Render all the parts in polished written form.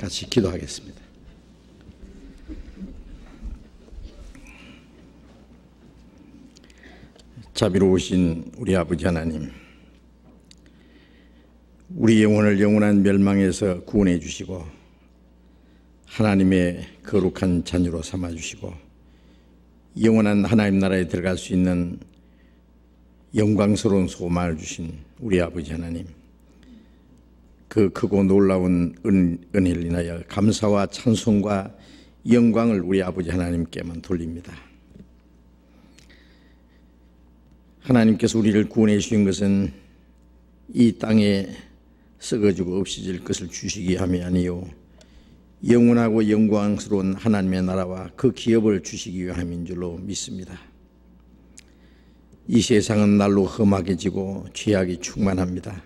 같이 기도하겠습니다. 자비로우신 우리 아버지 하나님, 우리 영혼을 영원한 멸망에서 구원해 주시고 하나님의 거룩한 자녀로 삼아 주시고 영원한 하나님 나라에 들어갈 수 있는 영광스러운 소망을 주신 우리 아버지 하나님, 그 크고 놀라운 은혜를 인하여 감사와 찬송과 영광을 우리 아버지 하나님께만 돌립니다. 하나님께서 우리를 구원해 주신 것은 이 땅에 썩어지고 없어질 것을 주시기 함이 아니요 영원하고 영광스러운 하나님의 나라와 그 기업을 주시기 위함인 줄로 믿습니다. 이 세상은 날로 험악해지고 죄악이 충만합니다.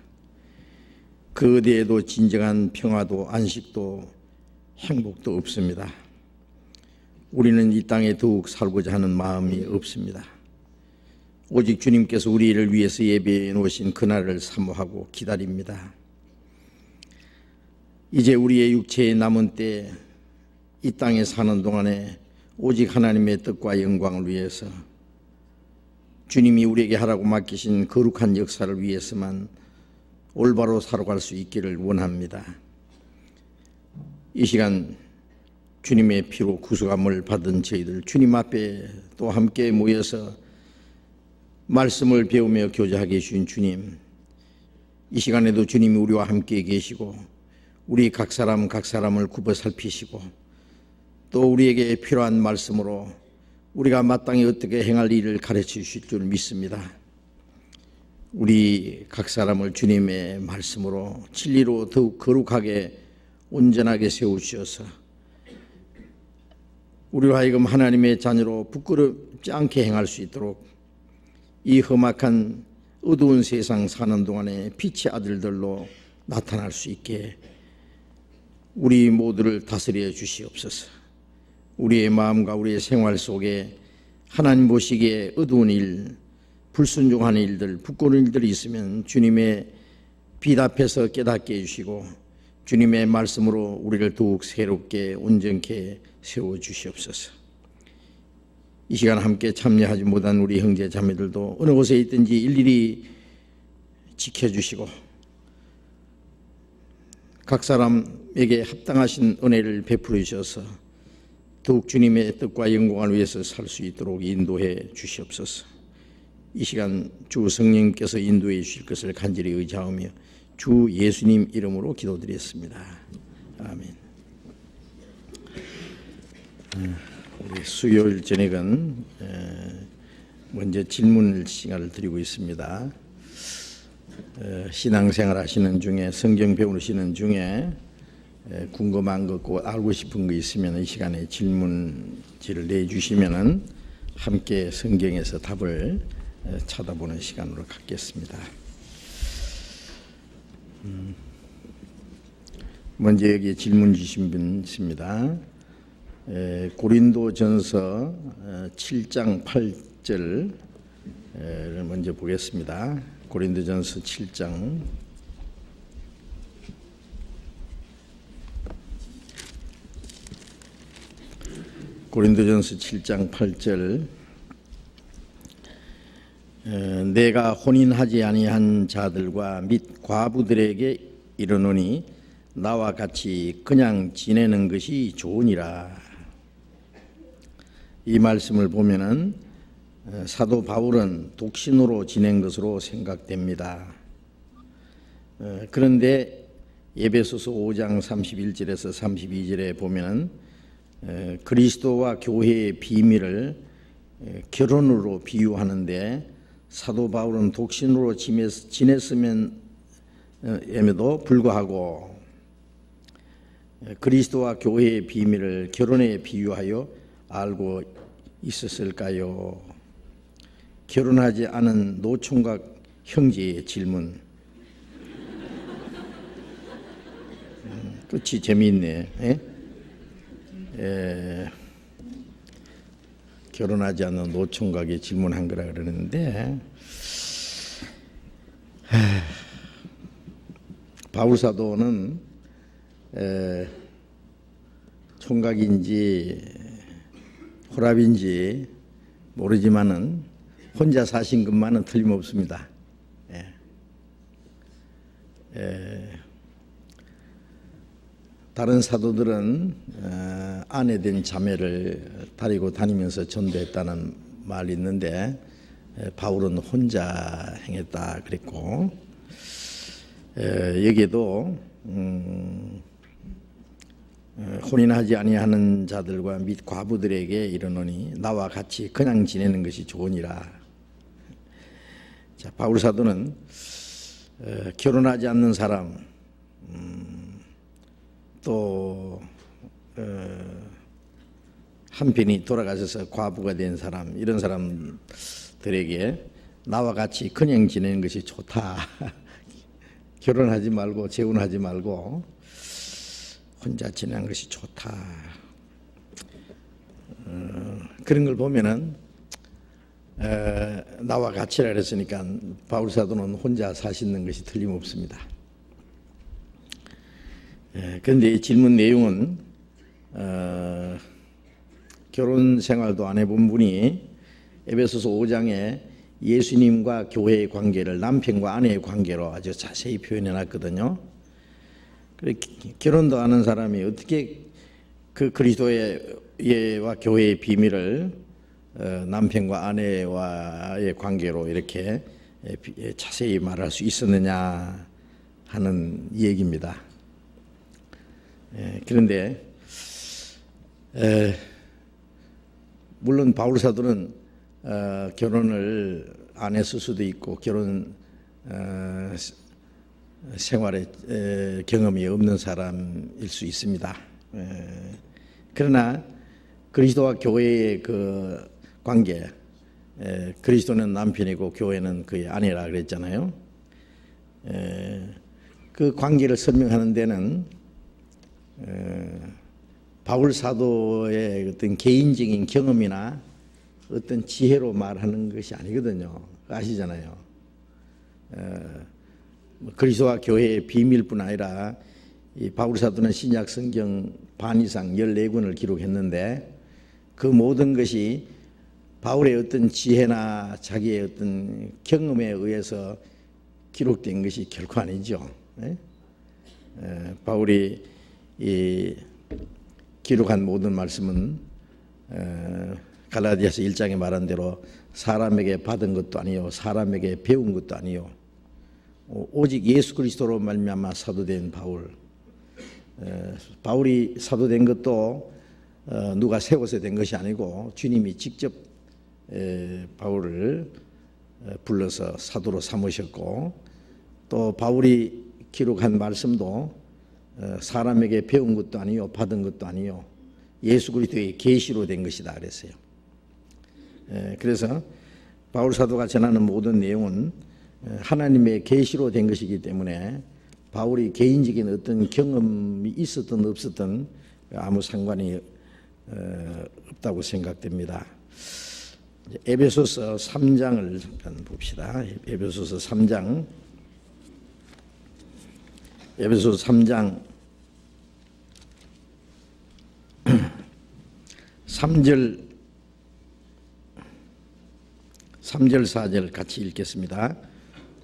그 어디에도 진정한 평화도 안식도 행복도 없습니다. 우리는 이 땅에 더욱 살고자 하는 마음이 없습니다. 오직 주님께서 우리를 위해서 예비해 놓으신 그날을 사모하고 기다립니다. 이제 우리의 육체의 남은 때 이 땅에 사는 동안에 오직 하나님의 뜻과 영광을 위해서 주님이 우리에게 하라고 맡기신 거룩한 역사를 위해서만 올바로 살아갈 수 있기를 원합니다. 이 시간 주님의 피로 구속함을 받은 저희들 주님 앞에 또 함께 모여서 말씀을 배우며 교제하게 해주신 주님, 이 시간에도 주님이 우리와 함께 계시고 우리 각 사람을 굽어 살피시고 또 우리에게 필요한 말씀으로 우리가 마땅히 어떻게 행할 일을 가르쳐 주실 줄 믿습니다. 우리 각 사람을 주님의 말씀으로 진리로 더욱 거룩하게 온전하게 세우셔서 우리로 하여금 하나님의 자녀로 부끄럽지 않게 행할 수 있도록 이 험악한 어두운 세상 사는 동안에 빛의 아들들로 나타날 수 있게 우리 모두를 다스려 주시옵소서. 우리의 마음과 우리의 생활 속에 하나님 보시기에 어두운 일, 불순종하는 일들, 부끄러운 일들이 있으면 주님의 빛 앞에서 깨닫게 해주시고 주님의 말씀으로 우리를 더욱 새롭게 온전케 세워주시옵소서. 이 시간 함께 참여하지 못한 우리 형제 자매들도 어느 곳에 있든지 일일이 지켜주시고 각 사람에게 합당하신 은혜를 베풀어 주셔서 더욱 주님의 뜻과 영광을 위해서 살 수 있도록 인도해 주시옵소서. 이 시간 주 성령님께서 인도해 주실 것을 간절히 의지하며 주 예수님 이름으로 기도드렸습니다. 아멘. 우리 수요일 저녁은 먼저 질문 시간을 드리고 있습니다. 신앙생활 하시는 중에 성경 배우시는 중에 궁금한 것, 알고 싶은 거 있으면 이 시간에 질문지를 내주시면 함께 성경에서 답을 찾아보는 시간으로 갖겠습니다. 먼저 여기 질문 주신 분 있습니다. 고린도전서 7장 8절을 먼저 보겠습니다. 고린도전서 7장 고린도전서 7장 8절 내가 혼인하지 아니한 자들과 및 과부들에게 이르노니 나와 같이 그냥 지내는 것이 좋으니라. 이 말씀을 보면은 사도 바울은 독신으로 지낸 것으로 생각됩니다. 그런데 에베소서 5장 31절에서 32절에 보면은 그리스도와 교회의 비밀을 결혼으로 비유하는데 사도 바울은 독신으로 지냈음에도 불구하고 그리스도와 교회의 비밀을 결혼에 비유하여 알고 있었을까요? 결혼하지 않은 노총각 형제의 질문. 끝이 재미있네. 결혼하지 않은 노총각이 질문한 거라 그러는데 바울 사도는 총각인지 호랍인지 모르지만은 혼자 사신 것만은 틀림없습니다. 다른 사도들은 아내된 자매를 데리고 다니면서 전도했다는 말이 있는데 바울은 혼자 행했다 그랬고, 여기에도 혼인하지 아니하는 자들과 및 과부들에게 이르노니 나와 같이 그냥 지내는 것이 좋으니라. 자, 바울 사도는 결혼하지 않는 사람, 또 한편이 돌아가셔서 과부가 된 사람, 이런 사람들에게 나와 같이 그냥 지내는 것이 좋다. 결혼하지 말고 재혼하지 말고 혼자 지내는 것이 좋다. 그런 걸 보면은 나와 같이라 그랬으니까 바울 사도는 혼자 사시는 것이 틀림없습니다. 그런데 이 질문 내용은 결혼 생활도 안 해본 분이 에베소서 5장에 예수님과 교회의 관계를 남편과 아내의 관계로 아주 자세히 표현해 놨거든요. 결혼도 하는 사람이 어떻게 그 그리스도와 교회의 비밀을 남편과 아내와의 관계로 이렇게 자세히 말할 수 있었느냐 하는 얘기입니다. 그런데 물론 바울 사도는 결혼을 안 했을 수도 있고 결혼 생활에 경험이 없는 사람일 수 있습니다. 그러나 그리스도와 교회의 그 관계, 그리스도는 남편이고 교회는 그의 아내라 그랬잖아요. 그 관계를 설명하는 데는 바울 사도의 어떤 개인적인 경험이나 어떤 지혜로 말하는 것이 아니거든요. 아시잖아요. 그리스도와 교회의 비밀뿐 아니라 이 바울 사도는 신약 성경 반 이상 14권을 기록했는데 그 모든 것이 바울의 어떤 지혜나 자기의 어떤 경험에 의해서 기록된 것이 결코 아니죠. 바울이 이 기록한 모든 말씀은 갈라디아서 1장에 말한 대로 사람에게 받은 것도 아니요 사람에게 배운 것도 아니요 오직 예수 그리스도로 말미암아 사도된 바울. 바울이 사도된 것도 누가 세워서 된 것이 아니고 주님이 직접 바울을 불러서 사도로 삼으셨고, 또 바울이 기록한 말씀도 사람에게 배운 것도 아니요 받은 것도 아니요 예수 그리스도의 계시로 된 것이다 그랬어요. 그래서 바울 사도가 전하는 모든 내용은 하나님의 계시로 된 것이기 때문에 바울이 개인적인 어떤 경험이 있었든 없었든 아무 상관이 없다고 생각됩니다. 에베소서 3장을 잠깐 봅시다. 에베소서 3장 3절 4절 같이 읽겠습니다.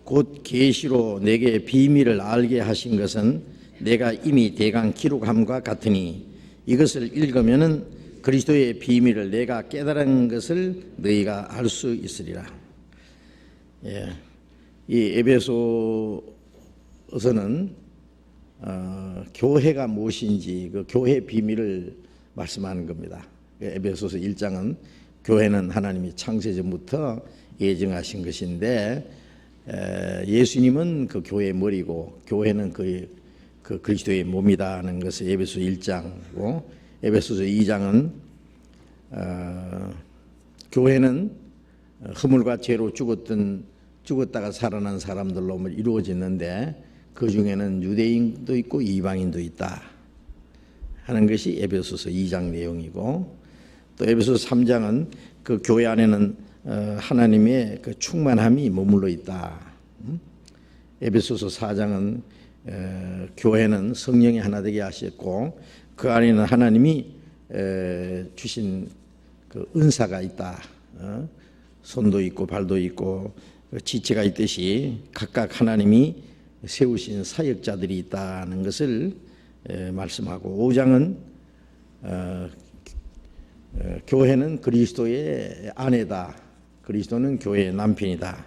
곧 계시로 내게 비밀을 알게 하신 것은 내가 이미 대강 기록함과 같으니 이것을 읽으면은 그리스도의 비밀을 내가 깨달은 것을 너희가 알 수 있으리라. 이 에베소서는 교회가 무엇인지 그 교회 비밀을 말씀하는 겁니다. 에베소서 1장은 교회는 하나님이 창세 전부터 예정하신 것인데 예수님은 그 교회의 머리고 교회는 그 그리스도의 몸이다는 것을 에베소 1장이고, 에베소서 2장은 교회는 허물과 죄로 죽었다가 살아난 사람들로 이루어졌는데 그 중에는 유대인도 있고 이방인도 있다 하는 것이 에베소서 2장 내용이고, 또 에베소서 3장은 그 교회 안에는 하나님의 그 충만함이 머물러 있다. 에베소서 4장은 교회는 성령이 하나 되게 하셨고 그 안에는 하나님이 주신 그 은사가 있다. 손도 있고 발도 있고 지체가 있듯이 각각 하나님이 세우신 사역자들이 있다는 것을 말씀하고, 5장은 교회는 그리스도의 아내다, 그리스도는 교회의 남편이다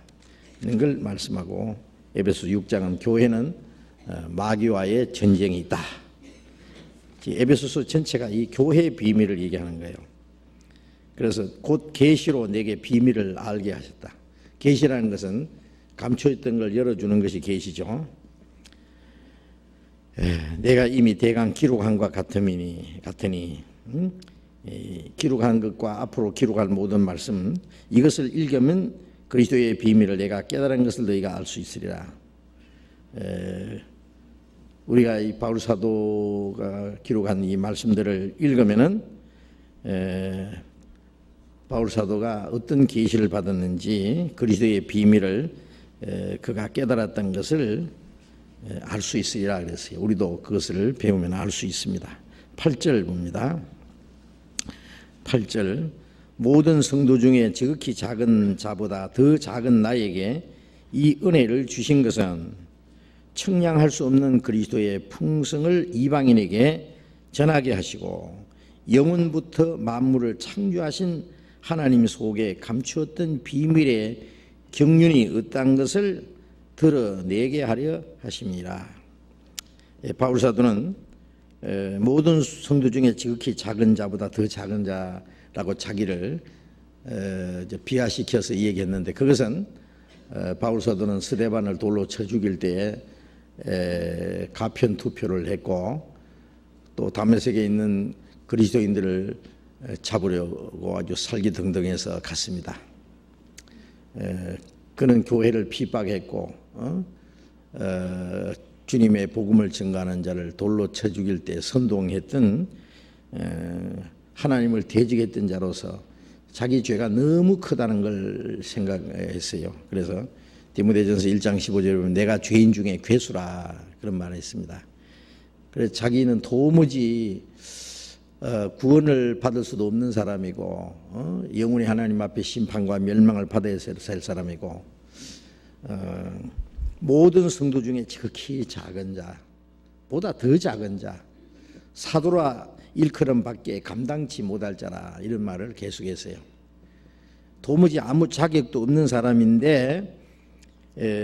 이런 걸 말씀하고, 에베소 6장은 교회는 마귀와의 전쟁이 있다. 에베소서 전체가 이 교회의 비밀을 얘기하는 거예요. 그래서 곧 계시로 내게 비밀을 알게 하셨다. 계시라는 것은 감춰있던 걸 열어주는 것이 계시죠. 내가 이미 대강 기록한 것 같으니 기록한 것과 앞으로 기록할 모든 말씀, 이것을 읽으면 그리스도의 비밀을 내가 깨달은 것을 너희가 알 수 있으리라. 우리가 이 바울 사도가 기록한 이 말씀들을 읽으면은 바울 사도가 어떤 계시를 받았는지, 그리스도의 비밀을 그가 깨달았던 것을 알 수 있으리라 그랬어요. 우리도 그것을 배우면 알 수 있습니다. 8절 봅니다. 8절, 모든 성도 중에 지극히 작은 자보다 더 작은 나에게 이 은혜를 주신 것은 청량할 수 없는 그리스도의 풍성을 이방인에게 전하게 하시고, 영원부터 만물을 창조하신 하나님 속에 감추었던 비밀의 경륜이 어떤 것을 드러내게 하려 하심이라. 바울 사도는 모든 성도 중에 지극히 작은 자보다 더 작은 자라고 자기를 비하시켜서 얘기했는데, 그것은 바울 사도는 스데반을 돌로 쳐 죽일 때에 가편 투표를 했고, 또 다메섹에 있는 그리스도인들을 잡으려고 아주 살기등등해서 갔습니다. 그는 교회를 핍박했고 주님의 복음을 증거하는 자를 돌로 쳐 죽일 때 선동했던, 하나님을 대적했던 자로서 자기 죄가 너무 크다는 걸 생각했어요. 그래서 디모데전서 1장 15절에 보면 내가 죄인 중에 괴수라 그런 말을 했습니다. 그래서 자기는 도무지 구원을 받을 수도 없는 사람이고 영원히 하나님 앞에 심판과 멸망을 받아야 살 사람이고, 모든 성도 중에 지극히 작은 자보다 더 작은 자, 사도라 일컬음밖에 감당치 못할 자라, 이런 말을 계속했어요. 도무지 아무 자격도 없는 사람인데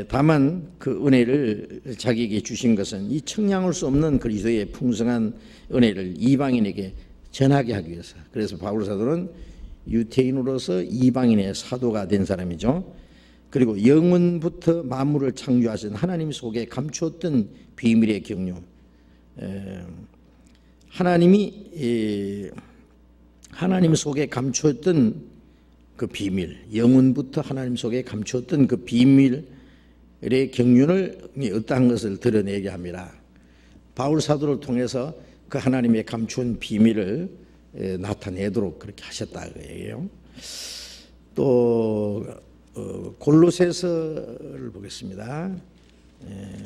다만 그 은혜를 자기에게 주신 것은 이 청량할 수 없는 그리스도의 풍성한 은혜를 이방인에게 전하게 하기 위해서. 그래서 바울 사도는 유태인으로서 이방인의 사도가 된 사람이죠. 그리고 영원부터 만물을 창조하신 하나님 속에 감추었던 비밀의 경륜, 하나님 속에 감추었던 그 비밀, 영원부터 하나님 속에 감추었던 그 비밀의 경륜을 어떠한 것을 드러내게 합니다. 바울 사도를 통해서 그 하나님의 감추은 비밀을 나타내도록 그렇게 하셨다 그예요. 또 골로새서를 보겠습니다.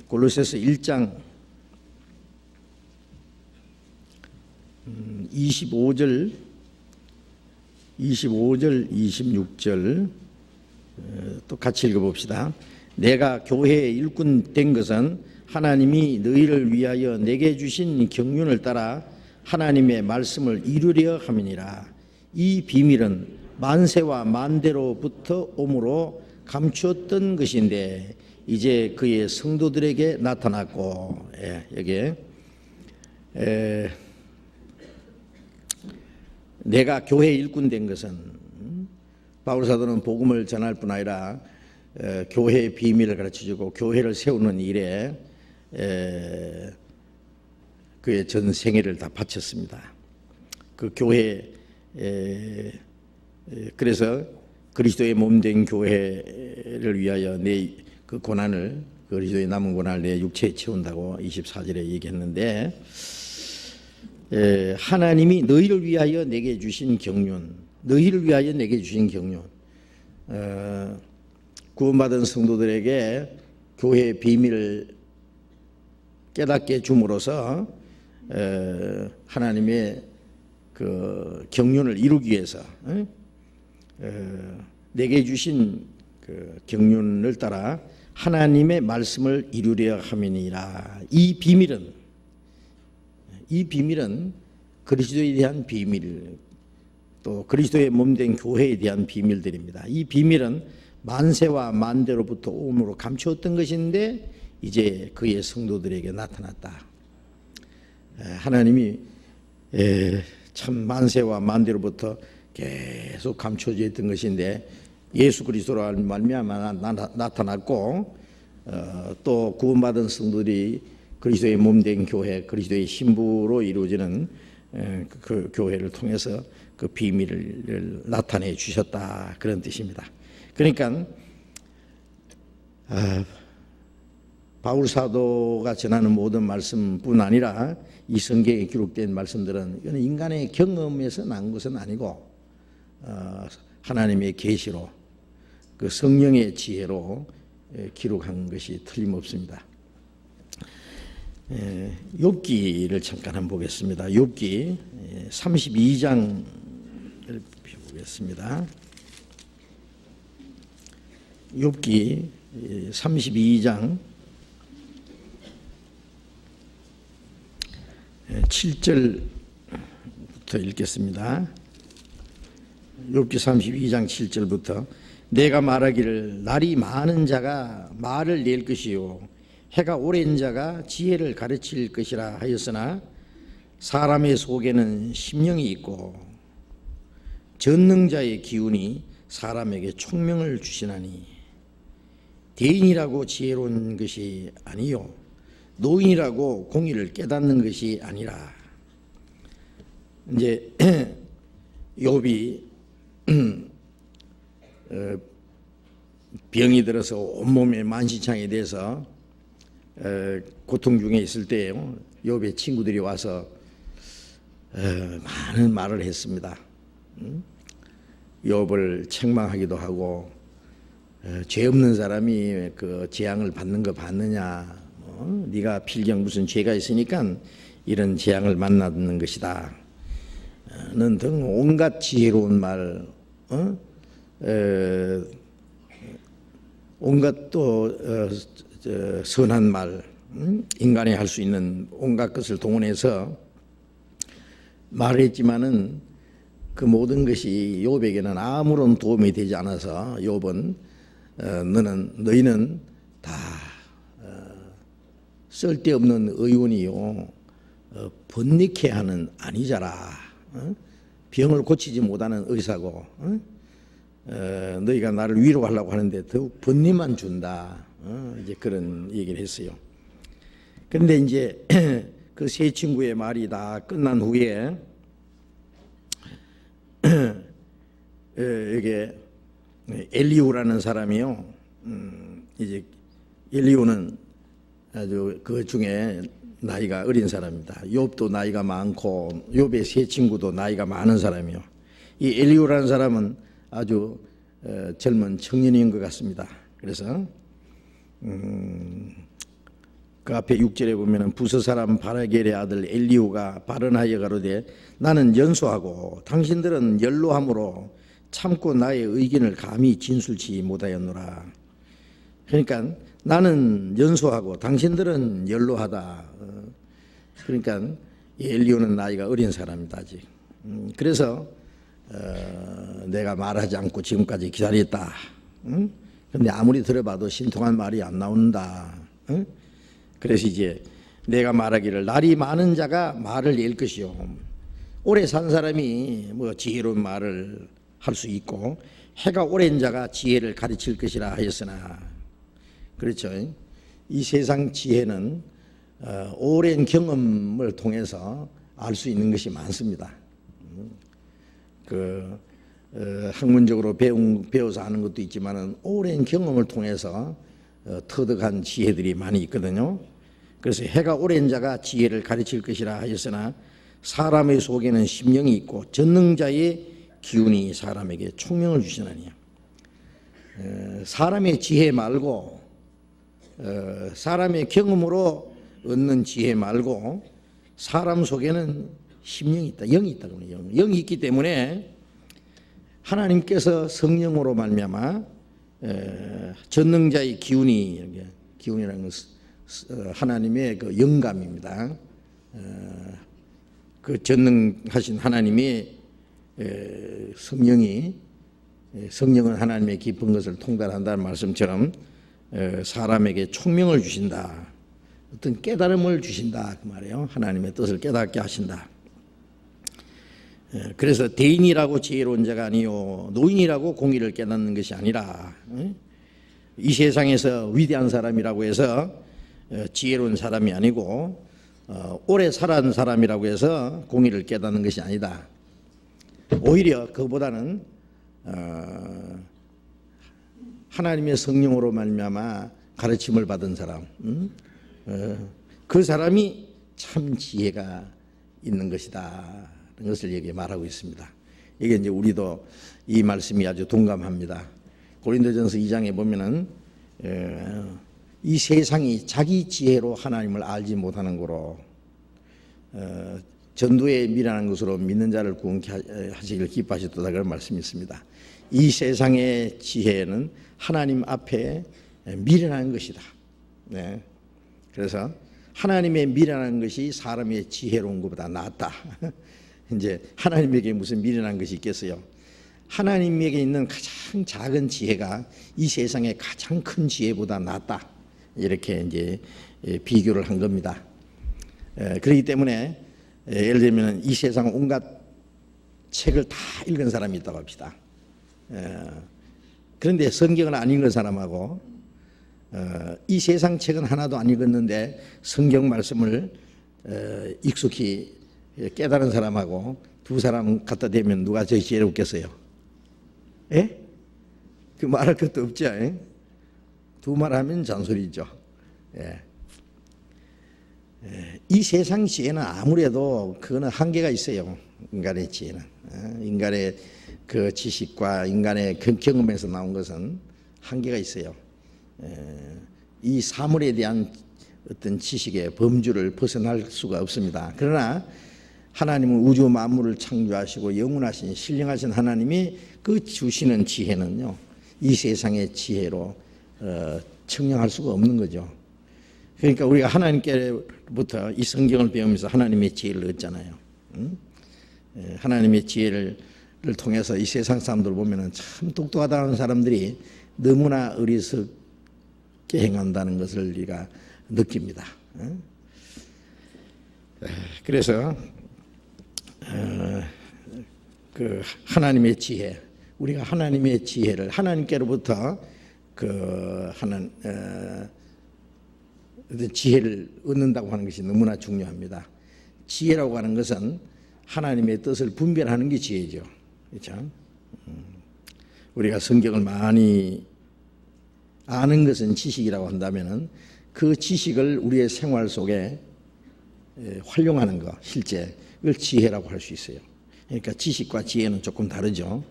골로새서 1장 25절 26절 또 같이 읽어봅시다. 내가 교회의 일꾼 된 것은 하나님이 너희를 위하여 내게 주신 경륜을 따라 하나님의 말씀을 이루려 함이니라. 이 비밀은 만세와 만대로부터 오므로 감추었던 것인데 이제 그의 성도들에게 나타났고, 여기에 내가 교회의 일꾼 된 것은, 바울 사도는 복음을 전할 뿐 아니라 교회의 비밀을 가르쳐주고 교회를 세우는 일에 그의 전 생애를 다 바쳤습니다. 그 교회, 그래서 그리스도의 몸된 교회를 위하여 내 그 고난을, 그리스도의 남은 고난을 내 육체에 채운다고 24절에 얘기했는데, 하나님이 너희를 위하여 내게 주신 경륜, 너희를 위하여 내게 주신 경륜, 구원받은 성도들에게 교회의 비밀을 깨닫게 줌으로써 하나님의 그 경륜을 이루기 위해서 내게 주신 그 경륜을 따라 하나님의 말씀을 이루려 함이니라. 이 비밀은 그리스도에 대한 비밀, 또 그리스도의 몸된 교회에 대한 비밀들입니다. 이 비밀은 만세와 만대로부터 오므로 감추었던 것인데 이제 그의 성도들에게 나타났다. 하나님이 참 만세와 만대로부터 계속 감춰져 있던 것인데 예수 그리스도로 말미암아 나타났고, 또 구원받은 성도들이 그리스도의 몸된 교회, 그리스도의 신부로 이루어지는 그 교회를 통해서 그 비밀을 나타내 주셨다, 그런 뜻입니다. 그러니까 바울 사도가 전하는 모든 말씀뿐 아니라 이 성경에 기록된 말씀들은 이건 인간의 경험에서 난 것은 아니고 하나님의 계시로, 그 성령의 지혜로 기록한 것이 틀림없습니다. 욥기를 잠깐 한번 보겠습니다. 욥기 32장을 보겠습니다. 욥기 32장 7절부터 읽겠습니다. 욥기 32장 7절부터 내가 말하기를 날이 많은 자가 말을 낼 것이요 해가 오랜 자가 지혜를 가르칠 것이라 하였으나 사람의 속에는 심령이 있고 전능자의 기운이 사람에게 총명을 주시나니 대인이라고 지혜로운 것이 아니요 노인이라고 공의를 깨닫는 것이 아니라. 이제 욥이 병이 들어서 온몸에 만신창이 돼서 고통 중에 있을 때에요, 욥의 친구들이 와서 많은 말을 했습니다. 욥을 책망하기도 하고, 죄 없는 사람이 그 재앙을 받는 거 봤느냐, 네가 필경 무슨 죄가 있으니까 이런 재앙을 만나는 것이다 는 등 온갖 지혜로운 말, 온갖 또 선한 말, 인간이 할 수 있는 온갖 것을 동원해서 말했지만은 그 모든 것이 욥에게는 아무런 도움이 되지 않아서 욥은 너희는 다 쓸데없는 의원이요 번뇌케 하는 아니자라. 병을 고치지 못하는 의사고 너희가 나를 위로하려고 하는데 더욱 번뇌만 준다. 이제 그런 얘기를 했어요. 그런데 이제 그 세 친구의 말이 다 끝난 후에 여기 엘리후라는 사람이요. 이제 엘리후는 아주 그 중에 나이가 어린 사람입니다. 욥도 나이가 많고 욥의 세 친구도 나이가 많은 사람이요. 이 엘리후라는 사람은 아주 젊은 청년인 것 같습니다. 그래서 그 앞에 6절에 보면은 부서 사람 바라겔의 아들 엘리후가 발언하여 가로되 나는 연소하고 당신들은 연로함으로 참고 나의 의견을 감히 진술치 못하였노라. 그러니까 나는 연소하고 당신들은 연로하다. 그러니까 엘리후는 나이가 어린 사람이다 아직. 그래서 내가 말하지 않고 지금까지 기다렸다. 그런데 아무리 들어봐도 신통한 말이 안 나온다. 그래서 이제 내가 말하기를 날이 많은 자가 말을 낼 것이요 오래 산 사람이 뭐 지혜로운 말을 할 수 있고 해가 오랜 자가 지혜를 가르칠 것이라 하였으나, 그렇죠. 이 세상 지혜는 오랜 경험을 통해서 알 수 있는 것이 많습니다. 학문적으로 배워서 아는 것도 있지만은 오랜 경험을 통해서 터득한 지혜들이 많이 있거든요. 그래서 해가 오랜 자가 지혜를 가르칠 것이라 하였으나 사람의 속에는 심령이 있고 전능자의 기운이 사람에게 총명을 주시나니. 사람의 지혜 말고 사람의 경험으로 얻는 지혜 말고 사람 속에는 심령이 있다, 영이 있다. 영이 있기 때문에 하나님께서 성령으로 말미암아 전능자의 기운이라는 것은 하나님의 그 영감입니다. 그 전능하신 하나님의 성령은 하나님의 깊은 것을 통달한다는 말씀처럼 사람에게 총명을 주신다. 어떤 깨달음을 주신다 그 말이에요. 하나님의 뜻을 깨닫게 하신다. 그래서 대인이라고 지혜로운 자가 아니요 노인이라고 공의를 깨닫는 것이 아니라 이 세상에서 위대한 사람이라고 해서 지혜로운 사람이 아니고 오래 살아온 사람이라고 해서 공의를 깨닫는 것이 아니다. 오히려 그보다는 하나님의 성령으로 말미암아 가르침을 받은 사람, 그 사람이 참 지혜가 있는 것이다. 그런 것을 여기 말하고 있습니다. 이게 이제 우리도 이 말씀이 아주 동감합니다. 고린도전서 2장에 보면은 이 세상이 자기 지혜로 하나님을 알지 못하는 거로 전도에 미련한 것으로 믿는 자를 구원케 하시기를 기뻐하셨다 그런 말씀이 있습니다. 이 세상의 지혜는 하나님 앞에 미련한 것이다. 네. 그래서 하나님의 미련한 것이 사람의 지혜로운 것보다 낫다. 이제 하나님에게 무슨 미련한 것이 있겠어요? 하나님에게 있는 가장 작은 지혜가 이 세상의 가장 큰 지혜보다 낫다. 이렇게 이제 비교를 한 겁니다. 그렇기 때문에 예를 들면 이 세상 온갖 책을 다 읽은 사람이 있다고 합시다. 그런데 성경을 안 읽은 사람하고 이 세상 책은 하나도 안 읽었는데 성경 말씀을 익숙히 깨달은 사람하고 두 사람 갖다 대면 누가 제일 지혜롭겠어요? 예? 그 말할 것도 없죠. 예? 두 말 하면 잔소리죠. 예. 이 세상 지혜는 아무래도 그거는 한계가 있어요. 인간의 지혜는. 인간의 그 지식과 인간의 경험에서 나온 것은 한계가 있어요. 이 사물에 대한 어떤 지식의 범주를 벗어날 수가 없습니다. 그러나 하나님은 우주 만물을 창조하시고 영원하신 신령하신 하나님이 그 주시는 지혜는요, 이 세상의 지혜로 측량할 수가 없는 거죠. 그러니까 우리가 하나님께로부터 이 성경을 배우면서 하나님의 지혜를 얻잖아요. 하나님의 지혜를 통해서 이 세상 사람들 보면은 참 똑똑하다는 사람들이 너무나 어리석게 행한다는 것을 우리가 느낍니다. 그래서 그 하나님의 지혜, 우리가 하나님의 지혜를 하나님께로부터 그 하는 지혜를 얻는다고 하는 것이 너무나 중요합니다. 지혜라고 하는 것은 하나님의 뜻을 분별하는 게 지혜죠. 그렇죠? 우리가 성경을 많이 아는 것은 지식이라고 한다면은 그 지식을 우리의 생활 속에 활용하는 것, 실제 그걸 지혜라고 할 수 있어요. 그러니까 지식과 지혜는 조금 다르죠.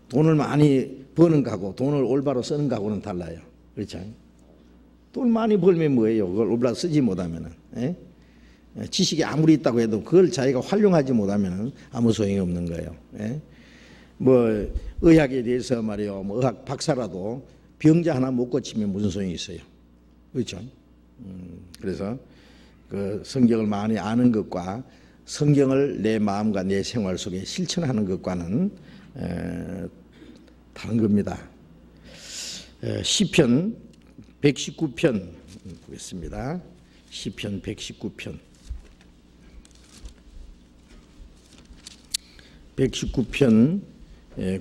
돈을 많이 버는 거하고 돈을 올바로 쓰는 거하고는 달라요. 그렇죠? 돈 많이 벌면 뭐예요? 그걸 올바로 쓰지 못하면은. 지식이 아무리 있다고 해도 그걸 자기가 활용하지 못하면 아무 소용이 없는 거예요. 뭐 의학에 대해서 말이요, 뭐 의학 박사라도 병자 하나 못 고치면 무슨 소용이 있어요? 그렇죠? 그래서 그 성경을 많이 아는 것과 성경을 내 마음과 내 생활 속에 실천하는 것과는 다른 겁니다. 시편 119편 보겠습니다. 시편 119편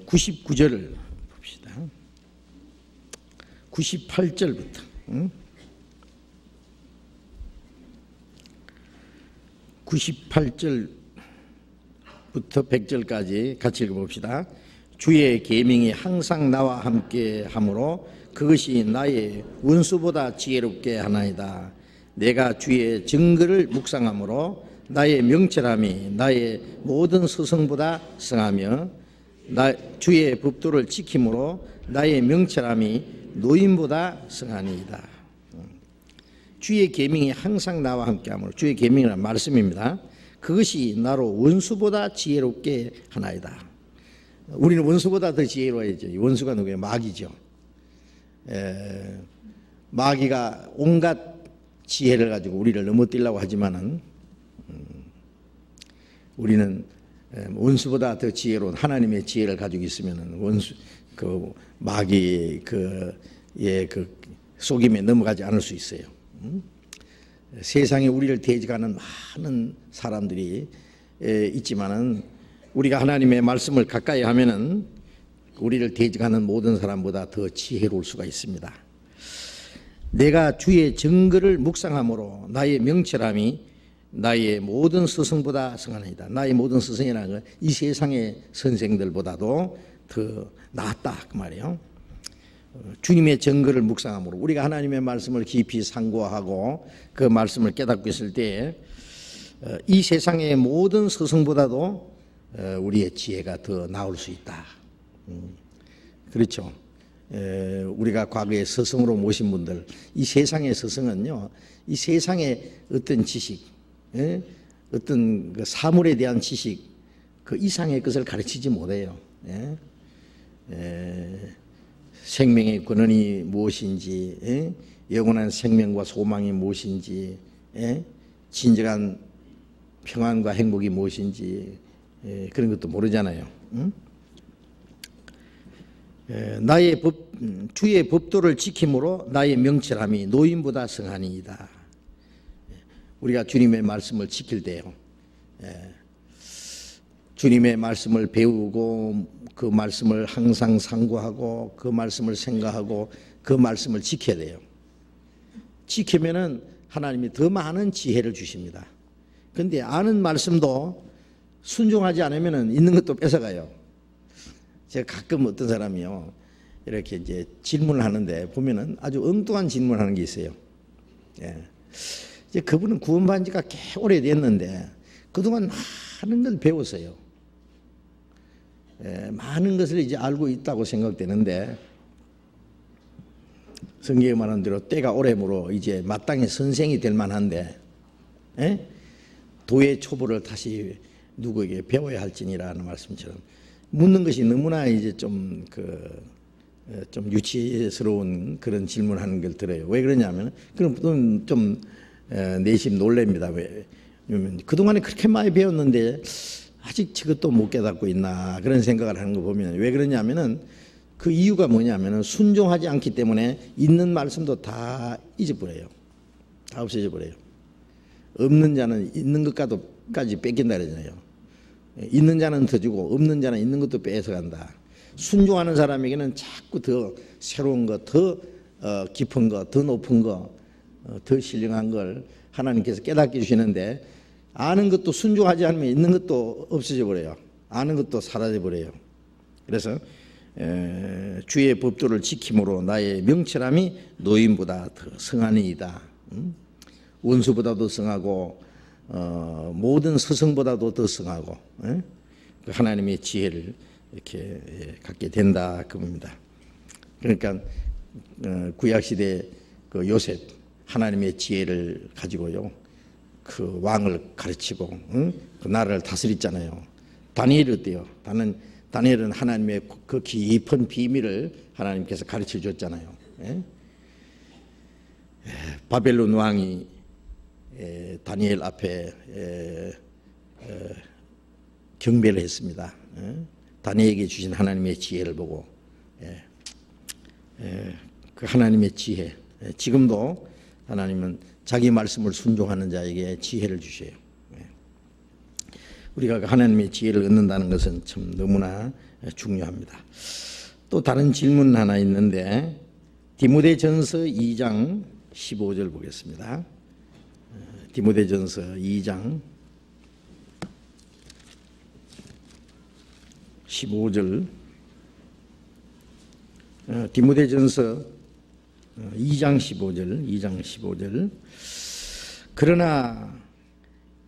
99절을 봅시다. 98절부터 98절부터 100절까지 같이 읽어봅시다. 주의 계명이 항상 나와 함께 하므로 그것이 나의 원수보다 지혜롭게 하나이다. 내가 주의 증거를 묵상함으로 나의 명철함이 나의 모든 스승보다 성하며 주의 법도를 지킴으로 나의 명철함이 노인보다 성하니이다. 주의 계명이 항상 나와 함께하므로, 주의 계명이란 말씀입니다. 그것이 나로 원수보다 지혜롭게 하나이다. 우리는 원수보다 더 지혜로워야죠. 원수가 누구예요? 마귀죠. 마귀가 온갖 지혜를 가지고 우리를 넘어뜨리려고 하지만은 우리는 원수보다 더 지혜로운 하나님의 지혜를 가지고 있으면은 원수 그 마귀의 그 속임에 넘어가지 않을 수 있어요. 세상에 우리를 대적하는 많은 사람들이 있지만은 우리가 하나님의 말씀을 가까이 하면은 우리를 대적하는 모든 사람보다 더 지혜로울 수가 있습니다. 내가 주의 증거를 묵상함으로 나의 명철함이 나의 모든 스승보다 승하나이다. 나의 모든 스승이라는 건 이 세상의 선생들보다도 더 낫다 그 말이에요. 주님의 증거를 묵상함으로 우리가 하나님의 말씀을 깊이 상고하고 그 말씀을 깨닫고 있을 때 이 세상의 모든 스승보다도 우리의 지혜가 더 나올 수 있다. 그렇죠. 우리가 과거에 스승으로 모신 분들, 이 세상의 스승은요, 이 세상의 어떤 지식, 어떤 그 사물에 대한 지식, 그 이상의 것을 가르치지 못해요. 생명의 근원이 무엇인지, 영원한 생명과 소망이 무엇인지, 진정한 평안과 행복이 무엇인지 그런 것도 모르잖아요. 나의 주의 법도를 지킴으로 나의 명철함이 노인보다 성하니이다. 우리가 주님의 말씀을 지킬 때요, 주님의 말씀을 배우고 그 말씀을 항상 상고하고 그 말씀을 생각하고 그 말씀을 지켜야 돼요. 지키면은 하나님이 더 많은 지혜를 주십니다. 그런데 아는 말씀도 순종하지 않으면은 있는 것도 뺏어가요. 제가 가끔 어떤 사람이요, 이렇게 이제 질문을 하는데 보면은 아주 엉뚱한 질문을 하는 게 있어요. 이제 그분은 구원받은 지가 꽤 오래됐는데 그동안 많은 걸 배웠어요. 많은 것을 이제 알고 있다고 생각되는데 성경에 말한 대로 때가 오래므로 이제 마땅히 선생이 될 만한데 도의 초보를 다시 누구에게 배워야 할지니라는 말씀처럼 묻는 것이 너무나 이제 좀 유치스러운 그런 질문하는 걸 들어요. 왜 그러냐면 그럼 좀 내심 놀랍니다. 왜냐면 그동안에 그렇게 많이 배웠는데 아직 저것도 못 깨닫고 있나 그런 생각을 하는 거 보면 왜 그러냐면은 그 이유가 뭐냐면은 순종하지 않기 때문에 있는 말씀도 다 잊어버려요. 다 없어져 버려요. 없는 자는 있는 것까지 뺏긴다 그러잖아요. 있는 자는 더 주고 없는 자는 있는 것도 뺏어간다. 순종하는 사람에게는 자꾸 더 새로운 것, 더 깊은 것, 더 높은 것, 더 신령한 걸 하나님께서 깨닫게 주시는데 아는 것도 순종하지 않으면 있는 것도 없어져 버려요. 아는 것도 사라져 버려요. 그래서 주의 법도를 지킴으로 나의 명철함이 노인보다 더 성하니이다. 원수보다도 성하고 모든 스승보다도 더 성하고 하나님의 지혜를 이렇게 갖게 된다 그겁니다. 그러니까 구약시대 그 요셉 하나님의 지혜를 가지고요 그 왕을 가르치고 그 나라를 다스렸잖아요. 다니엘이 어때요? 다니엘은 하나님의 그 깊은 비밀을 하나님께서 가르쳐 줬잖아요. 바벨론 왕이 다니엘 앞에 경배를 했습니다. 다니엘에게 주신 하나님의 지혜를 보고 그 하나님의 지혜, 지금도 하나님은 자기 말씀을 순종하는 자에게 지혜를 주셔요. 우리가 하나님의 지혜를 얻는다는 것은 참 너무나 중요합니다. 또 다른 질문 하나 있는데 디모데전서 2장 15절 보겠습니다. 디모데전서 2장 15절 디모데전서 2장 15절 그러나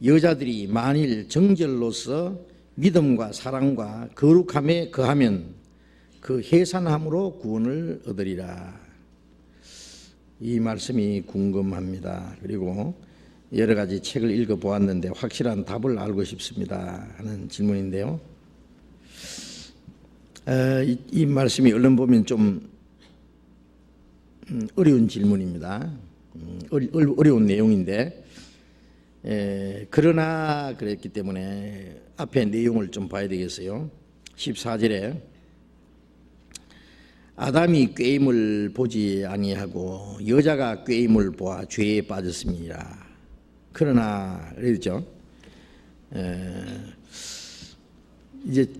여자들이 만일 정결로서 믿음과 사랑과 거룩함에 거하면 그 해산함으로 구원을 얻으리라. 이 말씀이 궁금합니다. 그리고 여러 가지 책을 읽어보았는데 확실한 답을 알고 싶습니다 하는 질문인데요. 이 말씀이 얼른 보면 좀 어려운 질문입니다. 어려운 내용인데 그러나 그랬기 때문에 앞에 내용을 좀 봐야 되겠어요. 14절에 아담이 꾀임을 보지 아니하고 여자가 꾀임을 보아 죄에 빠졌습니다. 그러나 그랬죠. 이제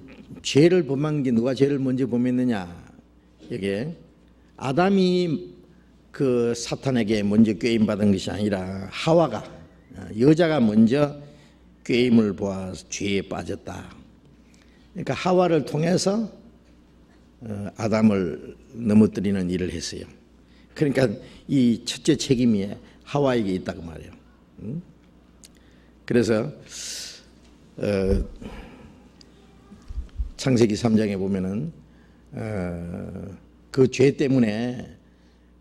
죄를 범한 게 누가 죄를 먼저 범했느냐? 이게 아담이 그 사탄에게 먼저 꾀임 받은 것이 아니라 하와가, 여자가 먼저 꾀임을 보아 죄에 빠졌다. 그러니까 하와를 통해서 아담을 넘어뜨리는 일을 했어요. 그러니까 이 첫째 책임이 하와에게 있다고 말이에요. 그래서 창세기 3장에 보면은 그 죄 때문에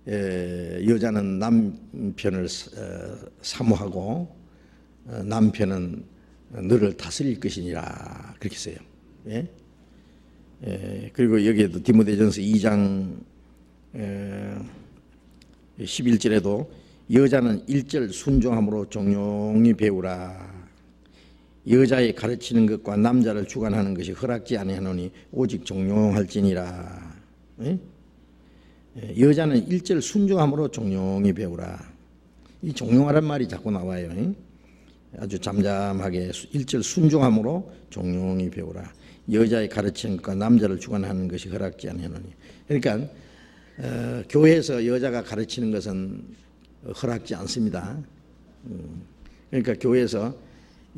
여자는 남편을 사모하고 남편은 너를 다스릴 것이니라 그렇게 써요. 예? 그리고 여기에도 디모데전서 2장 11절에도 여자는 1절 순종함으로 종용히 배우라. 여자의 가르치는 것과 남자를 주관하는 것이 허락지 아니하노니 오직 종용할지니라. 예? 여자는 1절 순종함으로 종용히 배우라. 이 종용하란 말이 자꾸 나와요. 예? 아주 잠잠하게 1절 순종함으로 종용히 배우라. 여자의 가르치는 것과 남자를 주관하는 것이 허락지 아니하노니. 그러니까 교회에서 여자가 가르치는 것은 허락지 않습니다. 그러니까 교회에서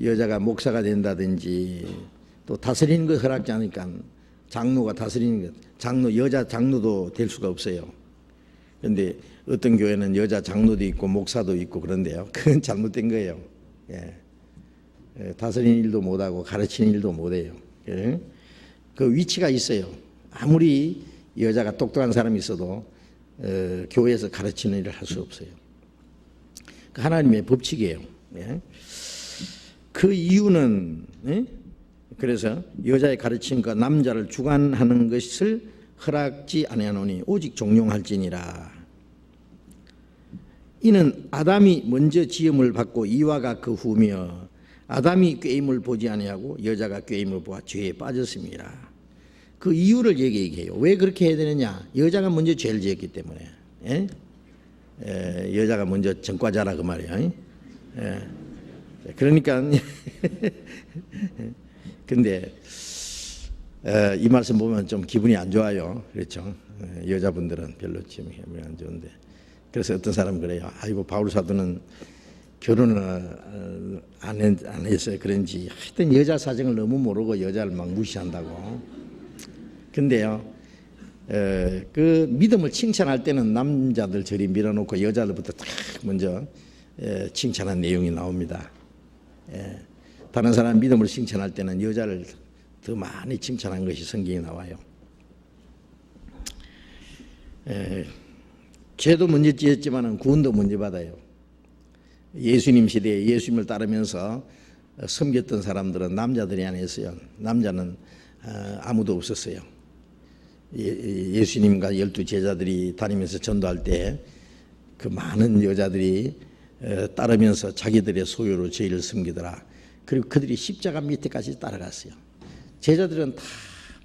여자가 목사가 된다든지 또 다스리는 것 허락지 않으니까 장로가 다스리는 것, 여자 장로도 될 수가 없어요. 그런데 어떤 교회는 여자 장로도 있고 목사도 있고 그런데요. 그건 잘못된 거예요. 다스리는 일도 못하고 가르치는 일도 못해요. 그 위치가 있어요. 아무리 여자가 똑똑한 사람이 있어도 교회에서 가르치는 일을 할 수 없어요. 하나님의 법칙이에요. 그 이유는 그래서 여자의 가르침과 남자를 주관하는 것을 허락지 아니하노니 오직 종용할지니라. 이는 아담이 먼저 지음을 받고 이와가 그 후며 아담이 꾀임을 보지 아니하고 여자가 꾀임을 보아 죄에 빠졌습니다. 그 이유를 얘기해요. 왜 그렇게 해야 되느냐? 여자가 먼저 죄를 지었기 때문에. 여자가 먼저 전과자라 그 말이에요. 그러니까 근데 이 말씀 보면 좀 기분이 안 좋아요. 그렇죠? 여자분들은 별로 지금 기분이 안 좋은데 그래서 어떤 사람은 그래요. 아이고 바울 사도는 결혼을 안 했어요. 그런지 하여튼 여자 사정을 너무 모르고 여자를 막 무시한다고. 근데요, 그 믿음을 칭찬할 때는 남자들 저리 밀어놓고 여자들부터 딱 먼저 칭찬한 내용이 나옵니다. 다른 사람 믿음을 칭찬할 때는 여자를 더 많이 칭찬한 것이 성경에 나와요. 죄도 먼저 지었지만 구원도 먼저 받아요. 예수님 시대에 예수님을 따르면서 섬겼던 사람들은 남자들이 아니었어요. 남자는 아무도 없었어요. 예수님과 12 제자들이 다니면서 전도할 때 그 많은 여자들이 따르면서 자기들의 소유로 죄를 섬기더라. 그리고 그들이 십자가 밑에까지 따라갔어요. 제자들은 다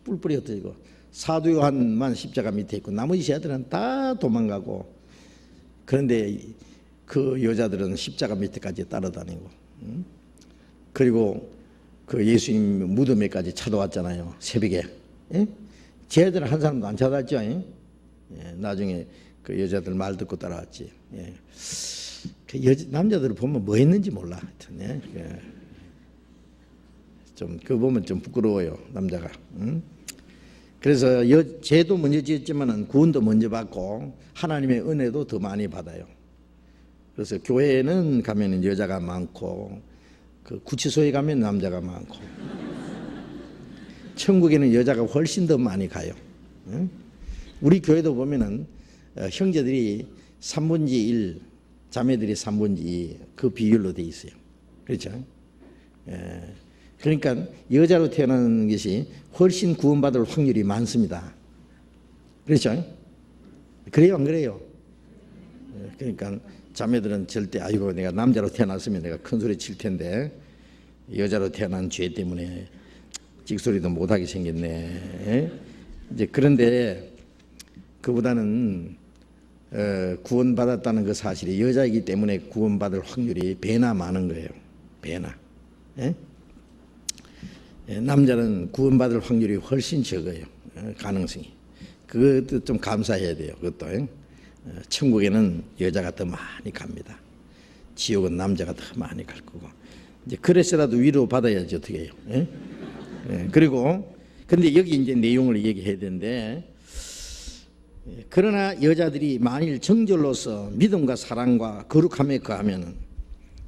뿔뿔이 흩어지고 사도 요한만 십자가 밑에 있고 나머지 제자들은 다 도망가고 그런데 그 여자들은 십자가 밑에까지 따라다니고 그리고 그 예수님 무덤에까지 찾아왔잖아요. 새벽에. 제자들은 한 사람도 안 찾아왔죠. 나중에 그 여자들 말 듣고 따라왔지. 그 남자들을 보면 뭐 했는지 몰라. 하여튼, 좀 그거 보면 좀 부끄러워요. 남자가. 그래서 죄도 먼저 지었지만은 구원도 먼저 받고 하나님의 은혜도 더 많이 받아요. 그래서 교회에는 가면은 여자가 많고 그 구치소에 가면 남자가 많고 천국에는 여자가 훨씬 더 많이 가요. 우리 교회도 보면은 형제들이 3분의 1 자매들이 3분의 2 그 비율로 돼 있어요. 그렇죠? 그러니까 여자로 태어나는 것이 훨씬 구원받을 확률이 많습니다. 그렇죠? 그래요, 안 그래요? 그러니까 자매들은 절대 아이고 내가 남자로 태어났으면 내가 큰 소리 칠 텐데 여자로 태어난 죄 때문에 찍소리도 못하게 생겼네. 이제 그런데 그보다는 구원받았다는 그 사실이 여자이기 때문에 구원받을 확률이 배나 많은 거예요. 배나. 남자는 구원받을 확률이 훨씬 적어요. 가능성이. 그것도 좀 감사해야 돼요. 그것도. 천국에는 여자가 더 많이 갑니다. 지옥은 남자가 더 많이 갈 거고. 이제 그래서라도 위로 받아야지 어떻게 해요. 그리고 근데 여기 이제 내용을 얘기해야 되는데, 그러나 여자들이 만일 정절로서 믿음과 사랑과 거룩함에 거하면은,